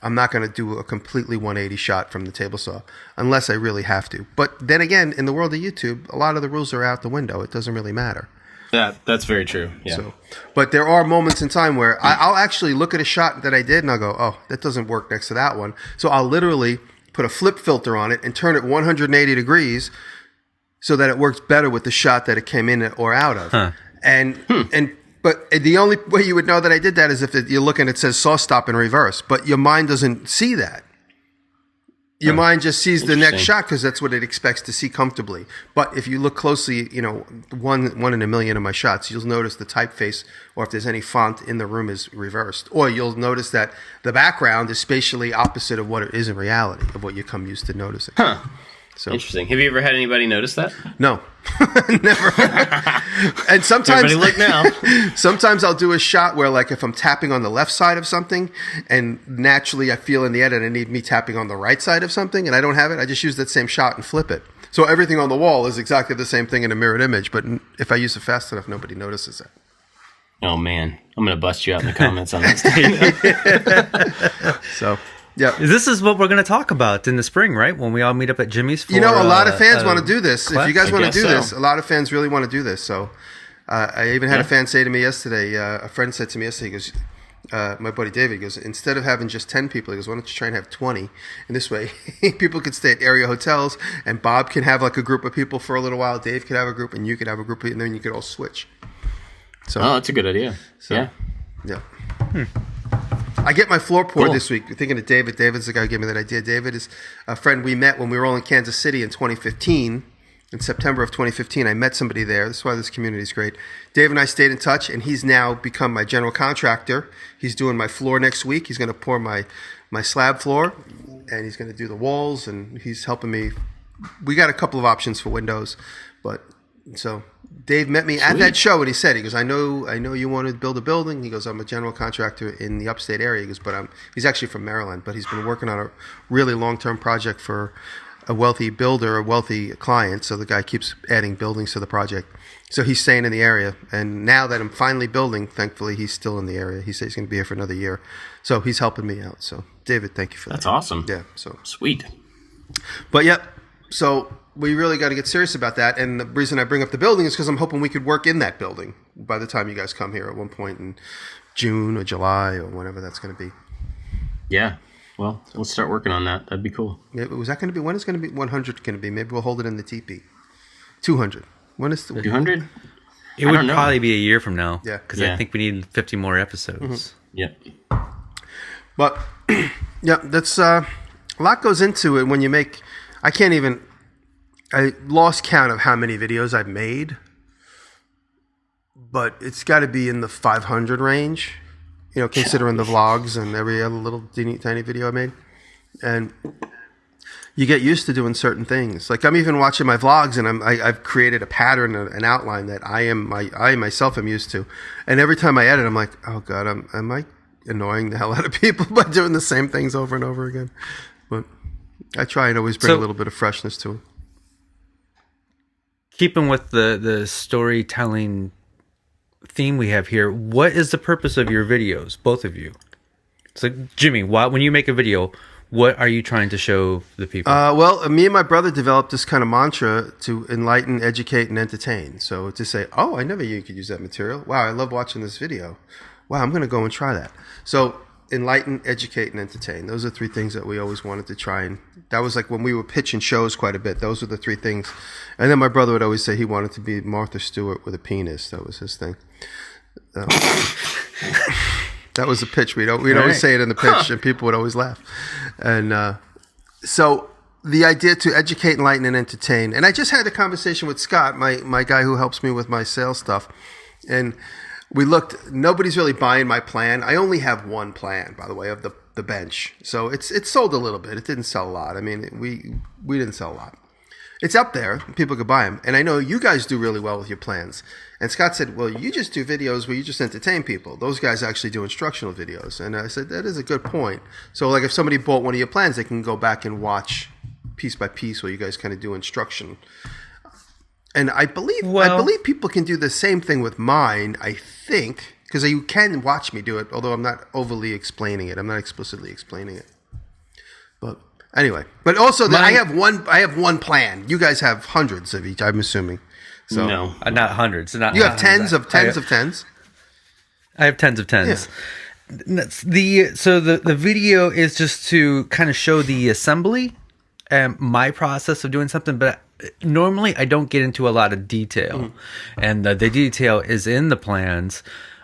I'm not going to do a completely 180 shot from the table saw unless I really have to. But then again, in the world of YouTube, a lot of the rules are out the window. It doesn't really matter.
That's very true. Yeah.
So, but there are moments in time where I'll actually look at a shot that I did and I'll go, oh, that doesn't work next to that one. So I'll literally put a flip filter on it and turn it 180 degrees so that it works better with the shot that it came in or out of.
Huh.
But the only way you would know that I did that is if you look and it says saw stop in reverse. But your mind doesn't see that. Your mind just sees the next shot because that's what it expects to see comfortably. But if you look closely, one in a million of my shots, you'll notice the typeface or if there's any font in the room is reversed. Or you'll notice that the background is spatially opposite of what it is in reality, of what you come used to noticing.
Huh.
So
interesting. Have you ever had anybody notice that?
No, never. And sometimes,
everybody look now.
Sometimes I'll do a shot where, like, if I'm tapping on the left side of something, and naturally I feel in the edit I need me tapping on the right side of something, and I don't have it, I just use that same shot and flip it. So everything on the wall is exactly the same thing in a mirrored image. But if I use it fast enough, nobody notices it.
Oh man, I'm gonna bust you out in the comments on that.
So. Yeah,
this is what we're going to talk about in the spring, right? When we all meet up at Jimmy's. For,
a lot of fans want to do this.
class.
If you guys want to do
so.
this, a lot of fans really want to do this. So, I even had a fan say to me yesterday. A friend said to me yesterday, he goes, "My buddy David, he goes, instead of having just 10 people, he goes, why don't you try and have 20? And this way, people could stay at area hotels, and Bob can have like a group of people for a little while. Dave could have a group, and you could have a group, and then you could all switch." So,
that's a good idea.
So, yeah. I get my floor poured this week. Thinking of David. David's the guy who gave me that idea. David is a friend we met when we were all in Kansas City in 2015. In September of 2015, I met somebody there. That's why this community is great. Dave and I stayed in touch, and he's now become my general contractor. He's doing my floor next week. He's going to pour my slab floor, and he's going to do the walls, and he's helping me. We got a couple of options for windows, but so Dave met me at that show, and he said, I know you want to build a building. He goes, I'm a general contractor in the upstate area. He goes, but he's actually from Maryland, but he's been working on a really long-term project for a wealthy builder, a wealthy client. So the guy keeps adding buildings to the project. So he's staying in the area. And now that I'm finally building, thankfully, he's still in the area. He says he's going to be here for another year. So he's helping me out. So David, thank you for that.
That's awesome.
Yeah. So
sweet.
But so we really got to get serious about that. And the reason I bring up the building is because I'm hoping we could work in that building by the time you guys come here at one point in June or July or whenever that's going to be.
Yeah. Well, let's start working on that. That'd be cool.
Yeah, was that going to be? When is going to be 100 going to be? Maybe we'll hold it in the teepee. 200. When is the
200?
It would probably be a year from now.
Yeah.
Because I think we need 50 more episodes.
Mm-hmm. Yep.
But, that's a lot goes into it when you make. I lost count of how many videos I've made, but it's got to be in the 500 range, considering the vlogs and every other little tiny video I made. And you get used to doing certain things. Like I'm even watching my vlogs, and I've created a pattern, an outline that I myself am used to. And every time I edit, I'm like, oh God, am I annoying the hell out of people by doing the same things over and over again? But I try and always bring a little bit of freshness to it.
Keeping with the storytelling theme we have here, what is the purpose of your videos, both of you? So, Jimmy, when you make a video, what are you trying to show the people?
Well, me and my brother developed this kind of mantra to enlighten, educate, and entertain. So to say, oh, I never knew you could use that material. Wow, I love watching this video. Wow, I'm going to go and try that. So enlighten, educate, and entertain. Those are three things that we always wanted to try. And that was like when we were pitching shows quite a bit. Those were the three things. And then my brother would always say he wanted to be Martha Stewart with a penis. That was his thing. That was the pitch. We'd always say it in the pitch, and people would always laugh. And so the idea to educate, enlighten, and entertain. And I just had a conversation with Scott, my guy who helps me with my sales stuff. And we looked, nobody's really buying my plan. I only have one plan, by the way, of the bench. So it's sold a little bit. It didn't sell a lot. I mean, we didn't sell a lot. It's up there. People could buy them. And I know you guys do really well with your plans. And Scott said, well, you just do videos where you just entertain people. Those guys actually do instructional videos. And I said, that is a good point. So like if somebody bought one of your plans, they can go back and watch piece by piece where you guys kind of do instruction. And I believe people can do the same thing with mine, I think, because you can watch me do it, although I'm not overly explaining it. I'm not explicitly explaining it. But anyway, but also I have one plan. You guys have hundreds of each, I'm assuming. So
No.
Not hundreds. Not
you have tens
hundreds.
of tens of tens.
I have tens of tens. Yeah. The video is just to kind of show the assembly and my process of doing something, but normally I don't get into a lot of detail, and the detail is in the plans.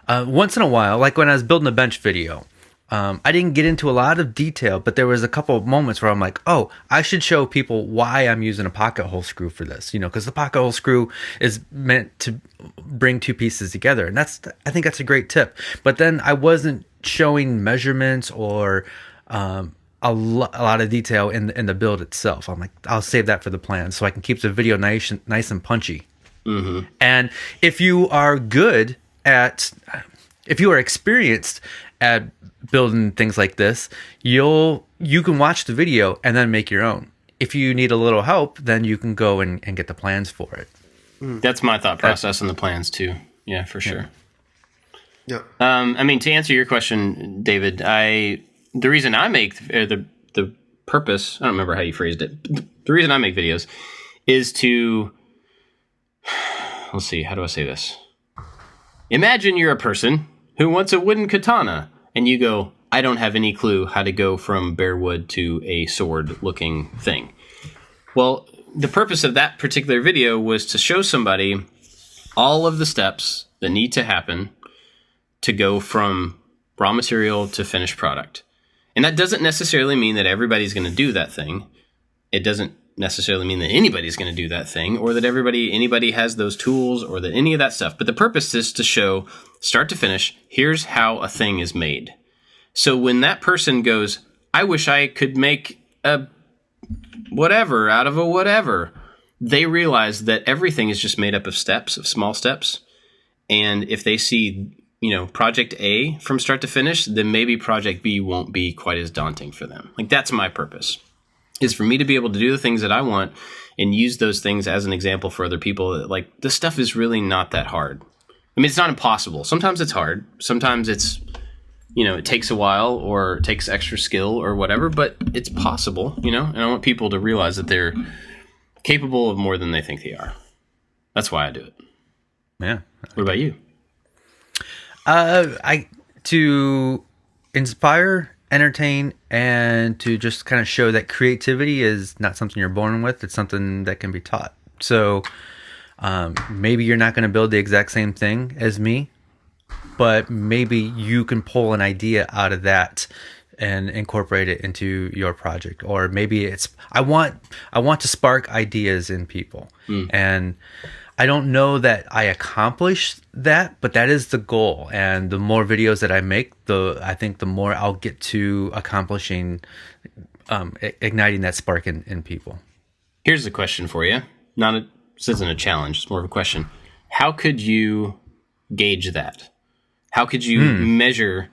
Once in a while, like when I was building a bench video, I didn't get into a lot of detail, but there was a couple of moments where I'm like, oh, I should show people why I'm using a pocket hole screw for this, because the pocket hole screw is meant to bring two pieces together. And I think that's a great tip. But then I wasn't showing measurements or a lot of detail in the build itself. I'm like, I'll save that for the plan so I can keep the video nice and punchy. Mm-hmm. And if you are experienced at building things like this, you can watch the video and then make your own. If you need a little help, then you can go and get the plans for it.
That's my thought process on the plans too. Yeah, for sure.
Yeah.
To answer your question, David, the reason I make the purpose, I don't remember how you phrased it. The reason I make videos is to, let's see, how do I say this? Imagine you're a person who wants a wooden katana, and you go, I don't have any clue how to go from bare wood to a sword-looking thing. Well, the purpose of that particular video was to show somebody all of the steps that need to happen to go from raw material to finished product. And that doesn't necessarily mean that everybody's going to do that thing. It doesn't necessarily mean that anybody's going to do that thing, or that anybody has those tools, or that any of that stuff. But the purpose is to show, start to finish, here's how a thing is made. So when that person goes, I wish I could make a whatever out of a whatever, they realize that everything is just made up of steps, of small steps. And if they see, project A from start to finish, then maybe project B won't be quite as daunting for them. Like, that's my purpose, is for me to be able to do the things that I want and use those things as an example for other people. That, like, this stuff is really not that hard. I mean, it's not impossible. Sometimes it's hard. Sometimes it's, it takes a while or takes extra skill or whatever, but it's possible, and I want people to realize that they're capable of more than they think they are. That's why I do it.
Yeah.
What about you?
To inspire, entertain, and to just kind of show that creativity is not something you're born with. It's something that can be taught. So maybe you're not going to build the exact same thing as me, but maybe you can pull an idea out of that and incorporate it into your project. Or maybe it's, I want to spark ideas in people. And I don't know that I accomplished that, but that is the goal. And the more videos that I make, I think the more I'll get to accomplishing, igniting that spark in people.
Here's a question for you. This isn't a challenge, it's more of a question. How could you gauge that? How could you measure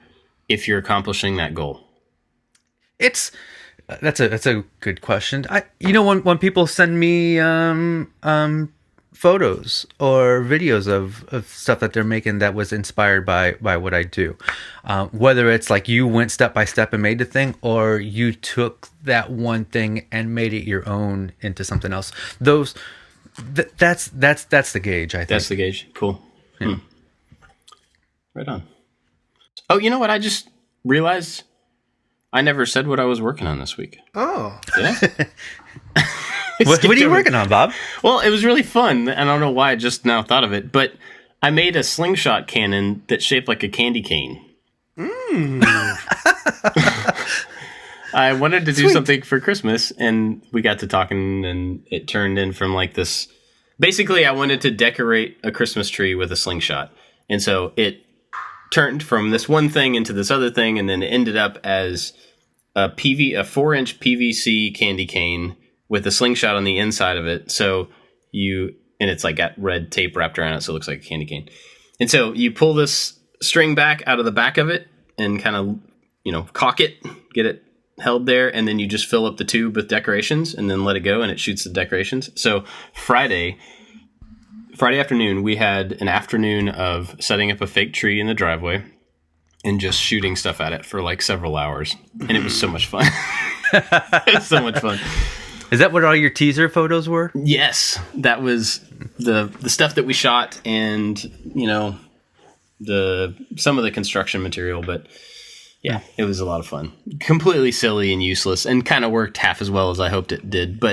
if you're accomplishing that goal?
That's a good question. When people send me photos or videos of stuff that they're making that was inspired by what I do, whether it's like you went step by step and made the thing, or you took that one thing and made it your own into something else. That's the gauge, I think.
That's the gauge. Cool. Yeah. Right on. Oh, you know what? I just realized I never said what I was working on this week.
Oh.
Yeah.
What are you working on, Bob?
Well, it was really fun. I don't know why I just now thought of it, but I made a slingshot cannon that's shaped like a candy cane. I wanted to do something for Christmas, and we got to talking, and it turned in from like this. Basically, I wanted to decorate a Christmas tree with a slingshot. And so it turned from this one thing into this other thing, and then it ended up as a 4-inch PVC candy cane with a slingshot on the inside of it. So and it's like got red tape wrapped around it, so it looks like a candy cane. And so you pull this string back out of the back of it and kind of, cock it, get it held there, and then you just fill up the tube with decorations and then let it go and it shoots the decorations. So Friday afternoon, we had an afternoon of setting up a fake tree in the driveway and just shooting stuff at it for like several hours. And it was so much fun. It was so much fun.
Is that what all your teaser photos were?
Yes. That was the stuff that we shot and, some of the construction material, but yeah, it was a lot of fun. Completely silly and useless and kind of worked half as well as I hoped it did,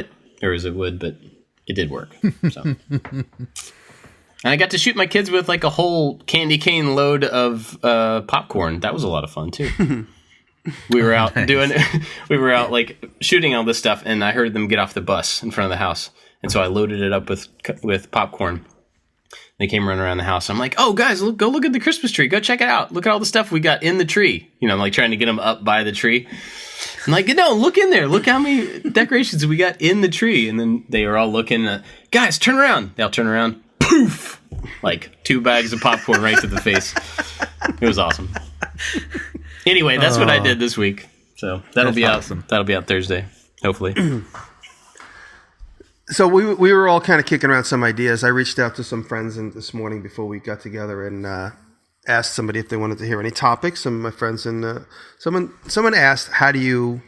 or as it would, but it did work. So. And I got to shoot my kids with like a whole candy cane load of popcorn. That was a lot of fun too. We were out like shooting all this stuff, and I heard them get off the bus in front of the house, and so I loaded it up with popcorn. They came running around the house. I'm like, "Oh, guys, go look at the Christmas tree. Go check it out. Look at all the stuff we got in the tree." I'm like trying to get them up by the tree. I'm like, "No, look in there. Look how many decorations we got in the tree." And then they are all looking. Guys, turn around. They all turn around. Poof! Like 2 bags of popcorn right to the face. It was awesome. Anyway, that's what I did this week. So that'll be awesome. Out. That'll be out Thursday, hopefully.
So we were all kind of kicking around some ideas. I reached out to some friends this morning before we got together and asked somebody if they wanted to hear any topics. Some of my friends and someone asked, how do you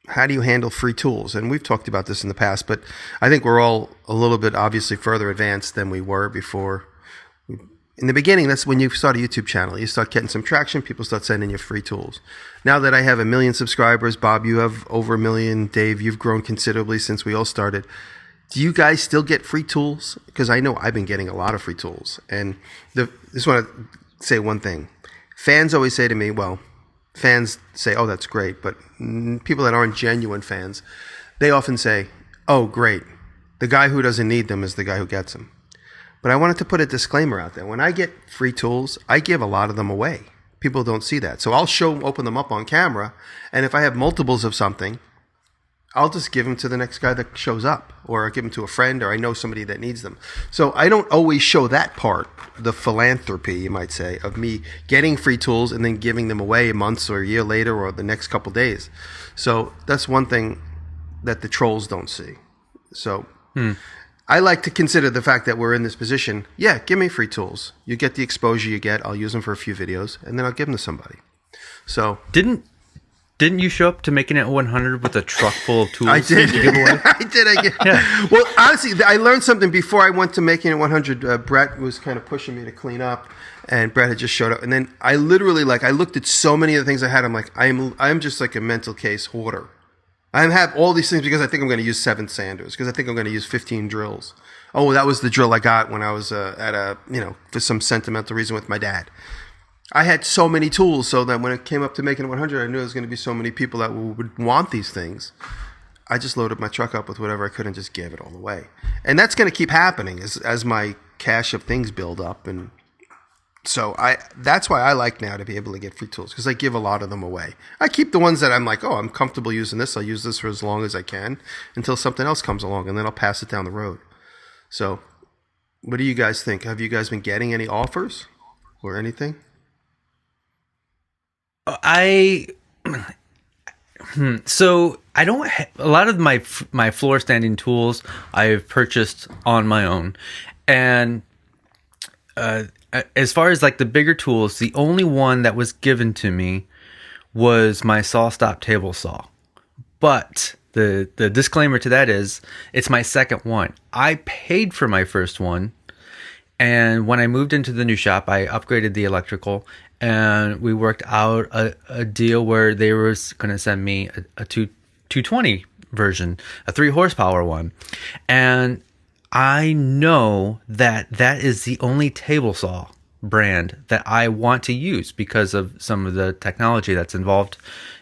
handle free tools? And we've talked about this in the past, but I think we're all a little bit obviously further advanced than we were before. In the beginning, that's when you start a YouTube channel. You start getting some traction. People start sending you free tools. Now that I have 1 million subscribers, Bob, you have over 1 million. Dave, you've grown considerably since we all started. Do you guys still get free tools? Because I know I've been getting a lot of free tools. And just want to say one thing. Fans always say to me, fans say, "Oh, that's great." But people that aren't genuine fans, they often say, "Oh, great. The guy who doesn't need them is the guy who gets them." But I wanted to put a disclaimer out there. When I get free tools, I give a lot of them away. People don't see that. So I'll open them up on camera, and if I have multiples of something, I'll just give them to the next guy that shows up, or I give them to a friend, or I know somebody that needs them. So I don't always show that part, the philanthropy, you might say, of me getting free tools and then giving them away months or a year later or the next couple days. So that's one thing that the trolls don't see. So I like to consider the fact that we're in this position. Yeah, give me free tools. You get the exposure you get. I'll use them for a few videos, and then I'll give them to somebody. So
Didn't you show up to Making It 100 with a truck full of tools?
I did.
To give away?
I did. Yeah. Well, honestly, I learned something before I went to Making It 100. Brett was kind of pushing me to clean up, and Brett had just showed up. And then I literally, I looked at so many of the things I had. I'm like, I'm just like a mental case hoarder. I have all these things because I think I'm going to use 7 sanders, because I think I'm going to use 15 drills. Oh, that was the drill I got when I was for some sentimental reason with my dad. I had so many tools so that when it came up to Making It 100, I knew there was going to be so many people that would want these things. I just loaded my truck up with whatever I could and just gave it all away. And that's going to keep happening as my cache of things build up. And so that's why I like now to be able to get free tools, because I give a lot of them away. I keep the ones that I'm like, I'm comfortable using this. I'll use this for as long as I can until something else comes along, and then I'll pass it down the road. So what do you guys think? Have you guys been getting any offers or anything?
So I don't a lot of my floor standing tools I've purchased on my own, and as far as the bigger tools, the only one that was given to me was my saw stop table saw. But the disclaimer to that is it's my second one. I paid for my first one, and when I moved into the new shop, I upgraded the electrical, and we worked out a deal where they were going to send me a 220 version, a 3 horsepower one. And I know that is the only table saw brand that I want to use because of some of the technology that's involved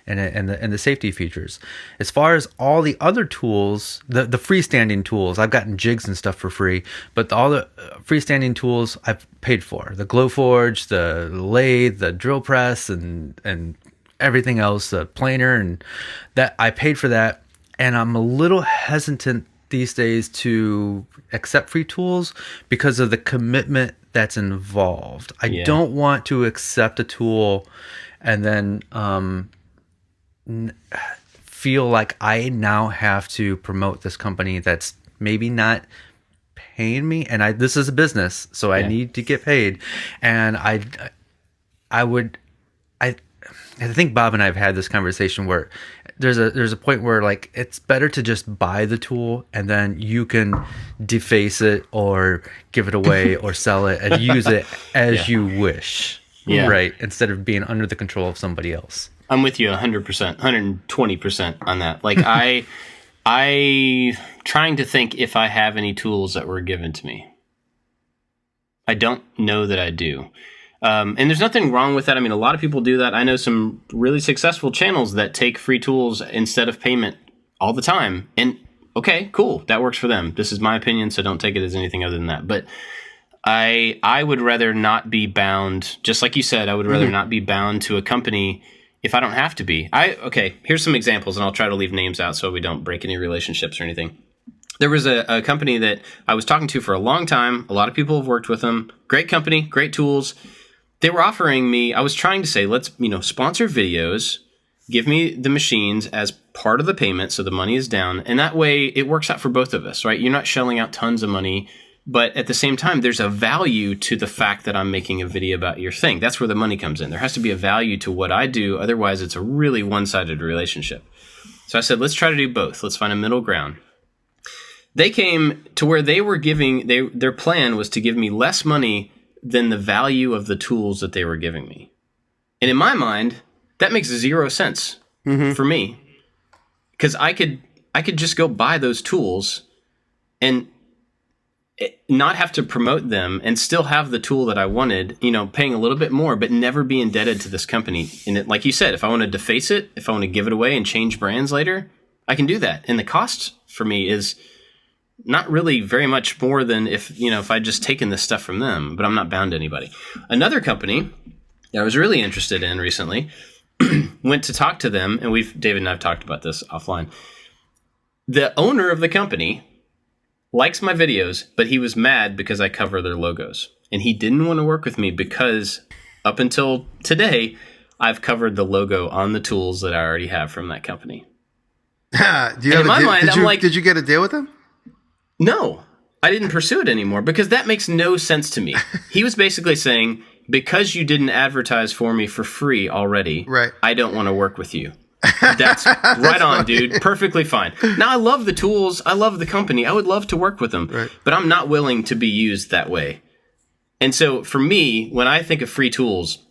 in it and the safety features. As far as all the other tools, the freestanding tools, I've gotten jigs and stuff for free, but all the freestanding tools I've paid for. The Glowforge, the lathe, the drill press, and everything else, the planer, and that I paid for that. and I'm a little hesitant these days to accept free tools because of the commitment that's involved. I don't want to accept a tool and then feel like I now have to promote this company that's maybe not paying me, and this is a business, so I need to get paid. And I think Bob and I have had this conversation where there's a point where like it's better to just buy the tool and then you can deface it or give it away or sell it and use it as you wish. Yeah. Right. Instead of being under the control of somebody else.
I'm with you 100%, 120% on that. Like I trying to think if I have any tools that were given to me. I don't know that I do. And there's nothing wrong with that. I mean, a lot of people do that. I know some really successful channels that take free tools instead of payment all the time. And okay, cool. That works for them. This is my opinion, so don't take it as anything other than that. But I would rather not be bound, just like you said, I would rather not be bound to a company if I don't have to be. Okay, here's some examples, and I'll try to leave names out so we don't break any relationships or anything. There was a company that I was talking to for a long time. A lot of people have worked with them. Great company, great tools. They were offering me, I was trying to say, let's, sponsor videos, give me the machines as part of the payment so the money is down. And that way it works out for both of us, right? You're not shelling out tons of money, but at the same time, there's a value to the fact that I'm making a video about your thing. That's where the money comes in. There has to be a value to what I do. Otherwise, it's a really one-sided relationship. So I said, let's try to do both. Let's find a middle ground. They came to where they were giving, their plan was to give me less money than the value of the tools that they were giving me. And in my mind, that makes 0 sense for me. Because I could just go buy those tools and not have to promote them and still have the tool that I wanted, paying a little bit more, but never be indebted to this company. And like you said, if I want to deface it, if I want to give it away and change brands later, I can do that. And the cost for me is not really very much more than if I'd just taken this stuff from them, but I'm not bound to anybody. Another company that I was really interested in recently went to talk to them, and David and I have talked about this offline. The owner of the company likes my videos, but he was mad because I cover their logos. And he didn't want to work with me because up until today, I've covered the logo on the tools that I already have from that company.
Did you get a deal with him?
No, I didn't pursue it anymore because that makes no sense to me. He was basically saying, because you didn't advertise for me for free already,
right,
I don't want to work with you. That's right on, dude. Perfectly fine. Now, I love the tools. I love the company. I would love to work with them, right, but I'm not willing to be used that way. And so for me, when I think of free tools,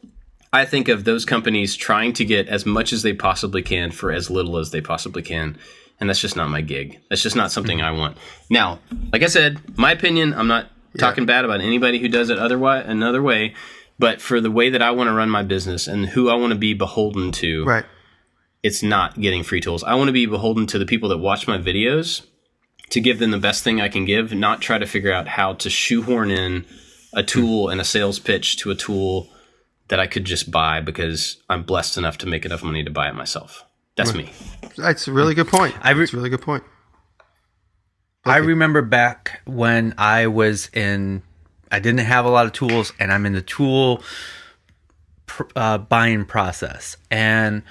I think of those companies trying to get as much as they possibly can for as little as they possibly can. And that's just not my gig. That's just not something I want. Now, like I said, my opinion, I'm not talking bad about anybody who does it another way, but for the way that I want to run my business and who I want to be beholden to,
right,
it's not getting free tools. I want to be beholden to the people that watch my videos to give them the best thing I can give, not try to figure out how to shoehorn in a tool and a sales pitch to a tool that I could just buy because I'm blessed enough to make enough money to buy it myself. That's me.
That's a really good point. That's a really good point. Okay.
I remember back when I didn't have a lot of tools, and I'm in the tool buying process. And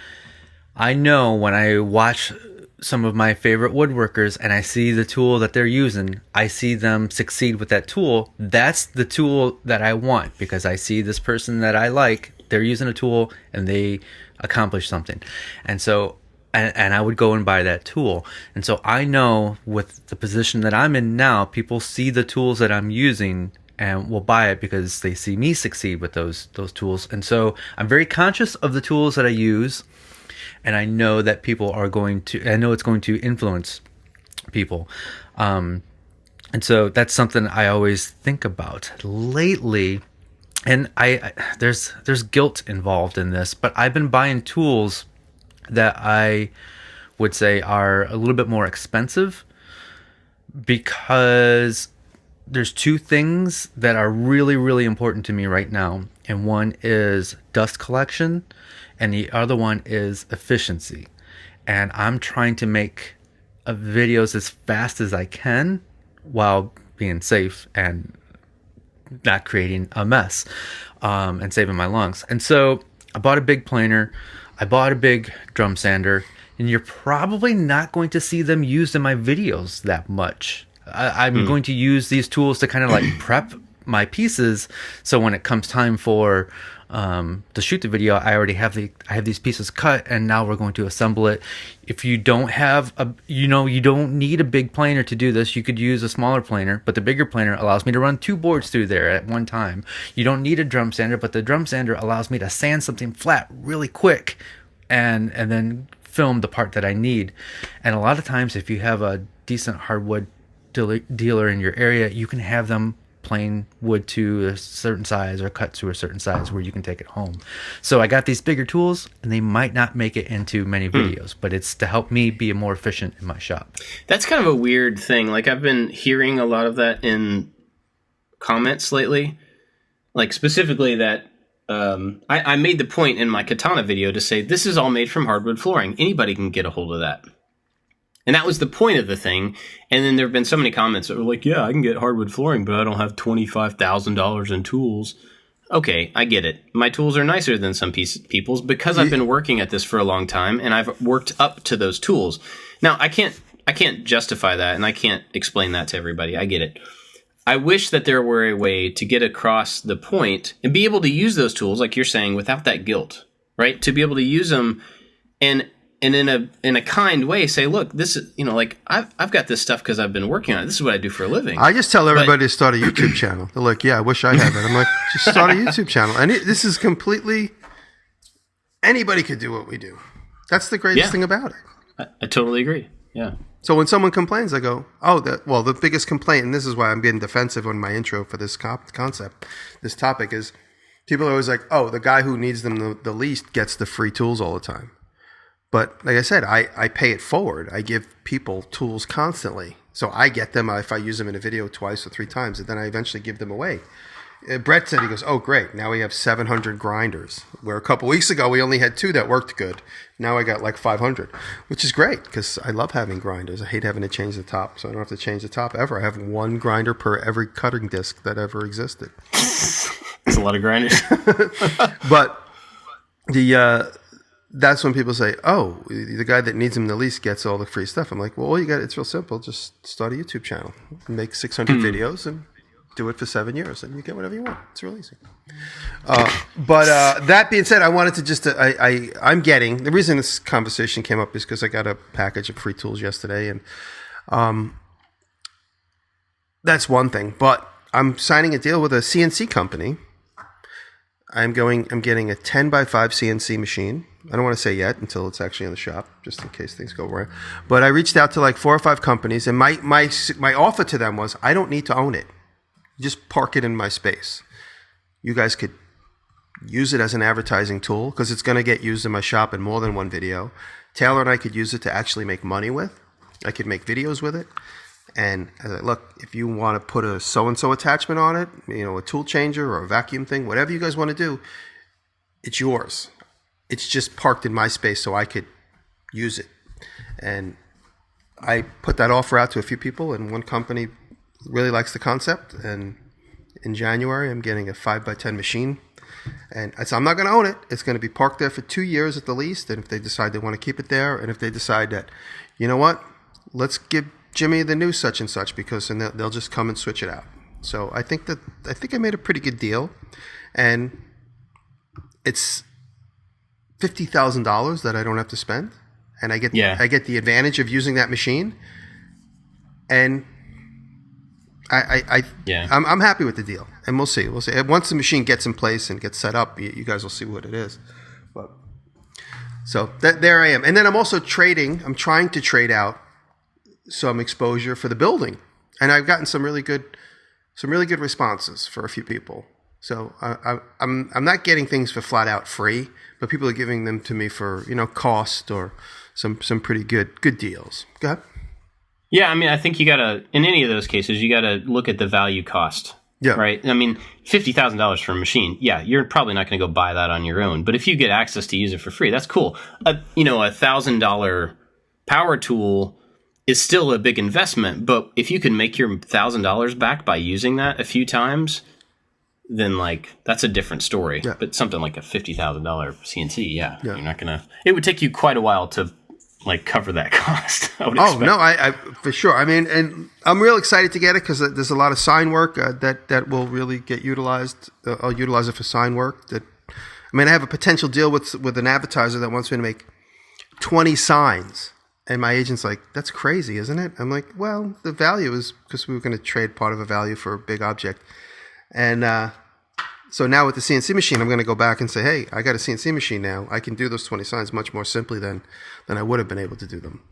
I know when I watch some of my favorite woodworkers and I see the tool that they're using, I see them succeed with that tool. That's the tool that I want because I see this person that I like, they're using a tool and they accomplish something. And so and I would go and buy that tool. And so I know with the position that I'm in now, people see the tools that I'm using and will buy it because they see me succeed with those tools. And so I'm very conscious of the tools that I use, and I know that I know it's going to influence people. And so that's something I always think about. Lately, and there's guilt involved in this, but I've been buying tools that I would say are a little bit more expensive because there's two things that are really, really important to me right now. And one is dust collection and the other one is efficiency. And I'm trying to make videos as fast as I can while being safe and not creating a mess, and saving my lungs. And so I bought a big planer, I bought a big drum sander, and you're probably not going to see them used in my videos that much. I'm going to use these tools to kind of like prep my pieces, so when it comes time for to shoot the video, I have these pieces cut, and now we're going to assemble it. If you don't have you don't need a big planer to do this. You could use a smaller planer, but the bigger planer allows me to run 2 boards through there at one time. You don't need a drum sander, but the drum sander allows me to sand something flat really quick, and then film the part that I need. And a lot of times, if you have a decent hardwood dealer in your area, you can have them plane wood to a certain size or cut to a certain size where you can take it home. So I got these bigger tools, and they might not make it into many videos, but it's to help me be more efficient in my shop. That's
kind of a weird thing. Like, I've been hearing a lot of that in comments lately. Like, specifically that I made the point in my katana video to say, this is all made from hardwood flooring. Anybody can get a hold of that. And that was the point of the thing. And then there have been so many comments that were like, yeah, I can get hardwood flooring, but I don't have $25,000 in tools. Okay, I get it. My tools are nicer than some people's because I've been working at this for a long time, and I've worked up to those tools. Now, I can't justify that, and I can't explain that to everybody. I get it. I wish that there were a way to get across the point and be able to use those tools, like you're saying, without that guilt, right? To be able to use them and in a kind way say, look, this is, like, I've got this stuff because I've been working on it. This is what I do for a living.
I just tell everybody to start a YouTube channel. They're like, yeah, I wish I had it. I'm like, just start a YouTube channel. And this is completely, anybody could do what we do. That's the greatest thing about it.
I totally agree. Yeah.
So when someone complains, I go, the biggest complaint, and this is why I'm getting defensive on my intro for this concept, this topic, is people are always like, oh, the guy who needs them the least gets the free tools all the time. But like I said, I pay it forward. I give people tools constantly. So I get them if I use them in a video 2 or 3 times, and then I eventually give them away. Brett said, he goes, oh, great. Now we have 700 grinders, where a couple weeks ago we only had 2 that worked good. Now I got like 500, which is great because I love having grinders. I hate having to change the top, so I don't have to change the top ever. I have 1 grinder per every cutting disc that ever existed.
That's a lot of grinders.
But that's when people say, oh, the guy that needs them the least gets all the free stuff. I'm like, well, all you got, it's real simple. Just start a YouTube channel, make 600 videos, and do it for 7 years, and you get whatever you want. It's real easy. But that being said, I wanted to just, I'm getting, the reason this conversation came up is because I got a package of free tools yesterday, and that's one thing. But I'm signing a deal with a CNC company. I'm getting a 10x5 CNC machine. I don't want to say yet until it's actually in the shop, just in case things go wrong. But I reached out to like 4 or 5 companies, and my offer to them was, I don't need to own it. Just park it in my space. You guys could use it as an advertising tool because it's going to get used in my shop in more than one video. Taylor and I could use it to actually make money with. I could make videos with it. And I said, look, if you want to put a so-and-so attachment on it, a tool changer or a vacuum thing, whatever you guys want to do, it's yours. It's just parked in my space so I could use it. And I put that offer out to a few people, and one company really likes the concept. And in January, I'm getting a 5x10 machine. And I said, I'm not going to own it. It's going to be parked there for 2 years at the least. And if they decide they want to keep it there, and if they decide that, you know what, let's give Jimmy the new such and such, because and they'll just come and switch it out. So I think I made a pretty good deal, and it's $50,000 that I don't have to spend, and I get the advantage of using that machine, and I'm happy with the deal, and we'll see. Once the machine gets in place and gets set up, you guys will see what it is. But so there I am, and then I'm also trading. I'm trying to trade out some exposure for the building, and I've gotten some really good responses for a few people. So I'm not getting things for flat out free, but people are giving them to me for cost or some pretty good deals. Go ahead.
Yeah, I mean, I think you gotta, in any of those cases, you gotta look at the value cost.
Yeah.
Right. I mean, $50,000 for a machine. Yeah, you're probably not going to go buy that on your own. But if you get access to use it for free, that's cool. $1,000 power tool is still a big investment. But if you can make your $1,000 back by using that a few times, then like that's a different story.
Yeah.
But something like a $50,000 CNC, you're not gonna. It would take you quite a while to like cover that cost. I would expect.
No, I for sure. I mean, and I'm real excited to get it because there's a lot of sign work that will really get utilized. I'll utilize it for sign work. I mean, I have a potential deal with an advertiser that wants me to make 20 signs. And my agent's like, that's crazy, isn't it? I'm like, well, the value is because we were going to trade part of a value for a big object. And so now with the CNC machine, I'm going to go back and say, hey, I got a CNC machine now. I can do those 20 signs much more simply than I would have been able to do them.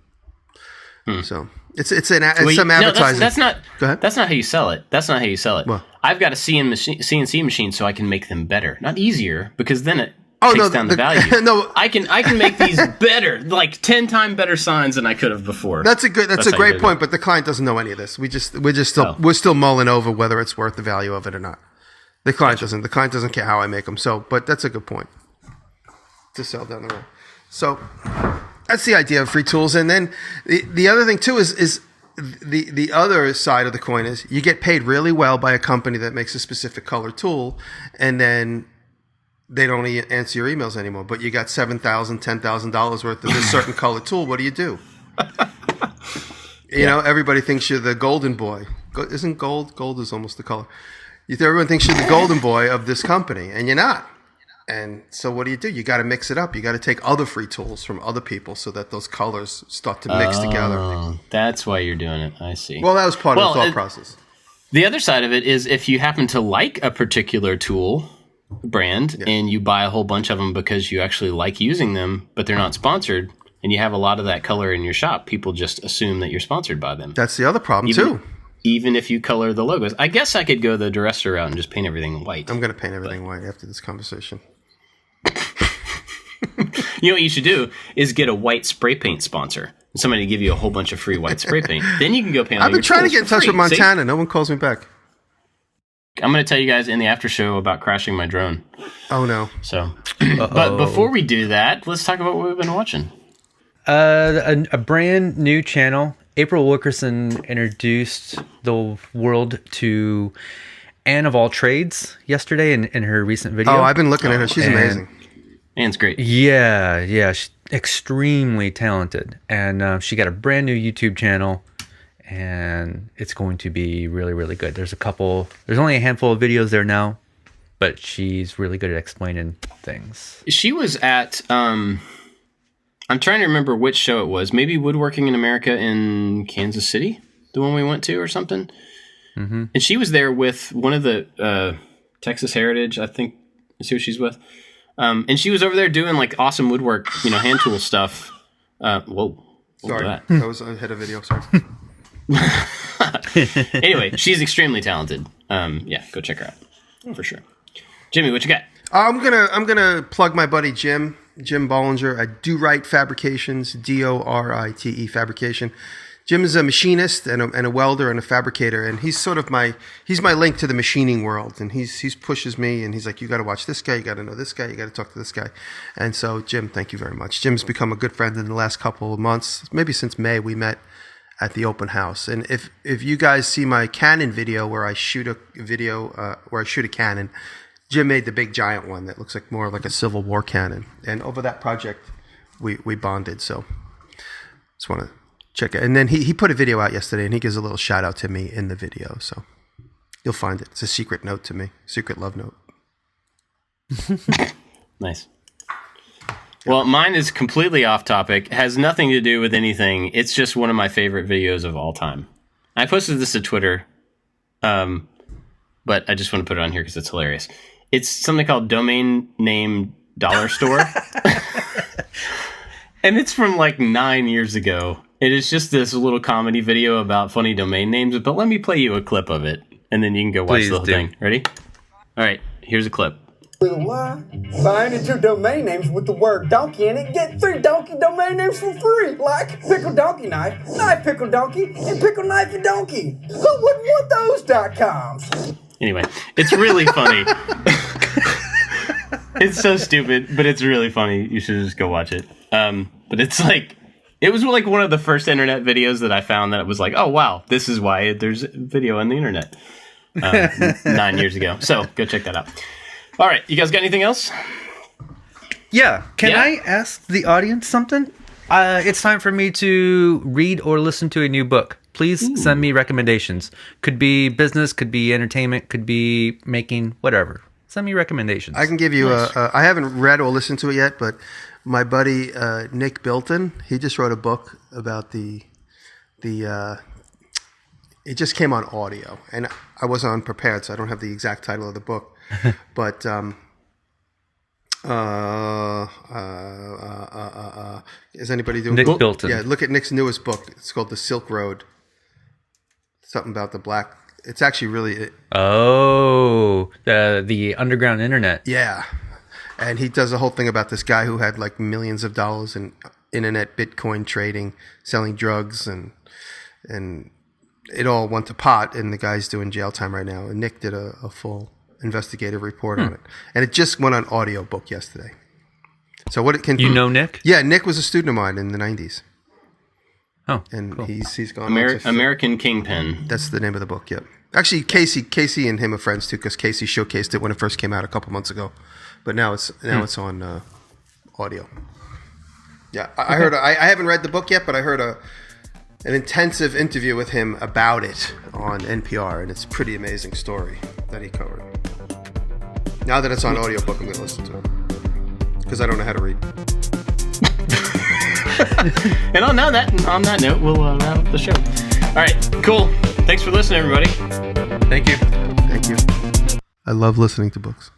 So it's some advertising.
That's not.
Go ahead.
That's not how you sell it. That's not how you sell it.
Well,
I've got a CNC machine so I can make them better, not easier, because then it takes down the value.
No,
I can make these better, like 10 times better signs than I could have before.
That's a great point. But the client doesn't know any of this. We're still mulling over whether it's worth the value of it or not. The client doesn't. The client doesn't care how I make them. So, but that's a good point to sell down the road. So that's the idea of free tools. And then the other thing too is the other side of the coin is you get paid really well by a company that makes a specific color tool, and then they don't answer your emails anymore. But you got $7,000, $10,000 worth of this certain color tool. What do? You know, everybody thinks you're the golden boy. Isn't gold? Gold is almost the color. Everyone thinks you're the golden boy of this company, and you're not. And so what do? You got to mix it up. You got to take other free tools from other people so that those colors start to mix together.
That's why you're doing it. I see.
Well, that was part of the thought process.
The other side of it is if you happen to like a particular tool brand and you buy a whole bunch of them because you actually like using them, but they're not sponsored, and you have a lot of that color in your shop, people just assume that you're sponsored by them.
That's the other problem, too.
Even if you color the logos. I guess I could go the Diresta route and just paint everything white.
I'm going to paint everything white after this conversation.
You know what you should do is get a white spray paint sponsor. Somebody to give you a whole bunch of free white spray paint. Then you can go paint all your tools.
I've been trying to get in touch with Montana.
See?
No one calls me back.
I'm going to tell you guys in the after show about crashing my drone.
Oh, no.
So, but before we do that, let's talk about what we've been watching.
A brand new channel. April Wilkerson introduced the world to Anne of All Trades yesterday in her recent video.
Oh, I've been looking at her. She's amazing.
Anne's great. Yeah.
She's extremely talented. And she got a brand new YouTube channel, and it's going to be really, really good. There's only a handful of videos there now, but she's really good at explaining things.
She was at... I'm trying to remember which show it was. Maybe Woodworking in America in Kansas City, the one we went to or something. Mm-hmm. And she was there with one of the Texas Heritage, I think, is who she's with. And she was over there doing like awesome woodwork, hand tool stuff. Whoa.
Sorry, that was I had a video. Sorry.
Anyway, she's extremely talented. Go check her out for sure. Jimmy, what you got?
I'm gonna plug my buddy Jim Bollinger at Do Right Fabrications, DORITE Fabrication. Jim is a machinist and a welder and a fabricator, and he's sort of my link to the machining world. And he's pushes me, and he's like, you got to watch this guy, you got to know this guy, you got to talk to this guy. And so, Jim, thank you very much. Jim's become a good friend in the last couple of months, maybe since May. We met at the open house. And if you guys see my Canon video where I shoot a Canon, Jim made the big giant one that looks more like a Civil War cannon. And over that project, we bonded. So just want to check it. And then he put a video out yesterday, and he gives a little shout out to me in the video. So you'll find it. It's a secret note to me, secret love note.
Nice. Well, mine is completely off topic. Has nothing to do with anything. It's just one of my favorite videos of all time. I posted this to Twitter, but I just want to put it on here because it's hilarious. It's something called Domain Name Dollar Store. And it's from like 9 years ago. It is just this little comedy video about funny domain names. But let me play you a clip of it, and then you can go watch the whole thing. Ready? All right, here's a clip.
With a Y, buy any 2 domain names with the word donkey in it, get 3 donkey domain names for free, like Pickle Donkey Knife, Knife Pickle Donkey, and Pickle Knife and Donkey. Who wouldn't want those .coms?
Anyway, it's really funny. It's so stupid, but it's really funny. You should just go watch it. But it's like It was like one of the first internet videos that I found that it was like, oh, wow, this is why there's video on the internet 9 years ago. So go check that out. All right. You guys got anything else?
Yeah. Can
Yeah.
I ask the audience something? It's time for me to read or listen to a new book. Please send me recommendations. Could be business, could be entertainment, could be making, whatever. Send me recommendations.
I can give you I haven't read or listened to it yet, but my buddy Nick Bilton, he just wrote a book about the it just came on audio, and I wasn't unprepared, so I don't have the exact title of the book. But is anybody doing
Nick Bilton?
Yeah, look at Nick's newest book. It's called The Silk Road. Something about the black. It's actually really
the underground internet.
yeah. And he does a whole thing about this guy who had like millions of dollars in internet Bitcoin trading, selling drugs, and it all went to pot. And the guy's doing jail time right now. And Nick did a full investigative report on it, and it just went on audiobook yesterday. So what it can
Nick?
Yeah, Nick was a student of mine in the 90s.
Oh,
And
cool.
he's gone on to
American Kingpin.
That's the name of the book. Yep. Actually, Casey and him are friends too, because Casey showcased it when it first came out a couple months ago. But now it's on audio. Yeah, I heard. I haven't read the book yet, but I heard an intensive interview with him about it on NPR, and it's a pretty amazing story that he covered. Now that it's on audiobook, I'm going to listen to it because I don't know how to read.
And on that note, we'll wrap up the show. All right, cool. Thanks for listening, everybody.
Thank you.
Thank you. I love listening to books.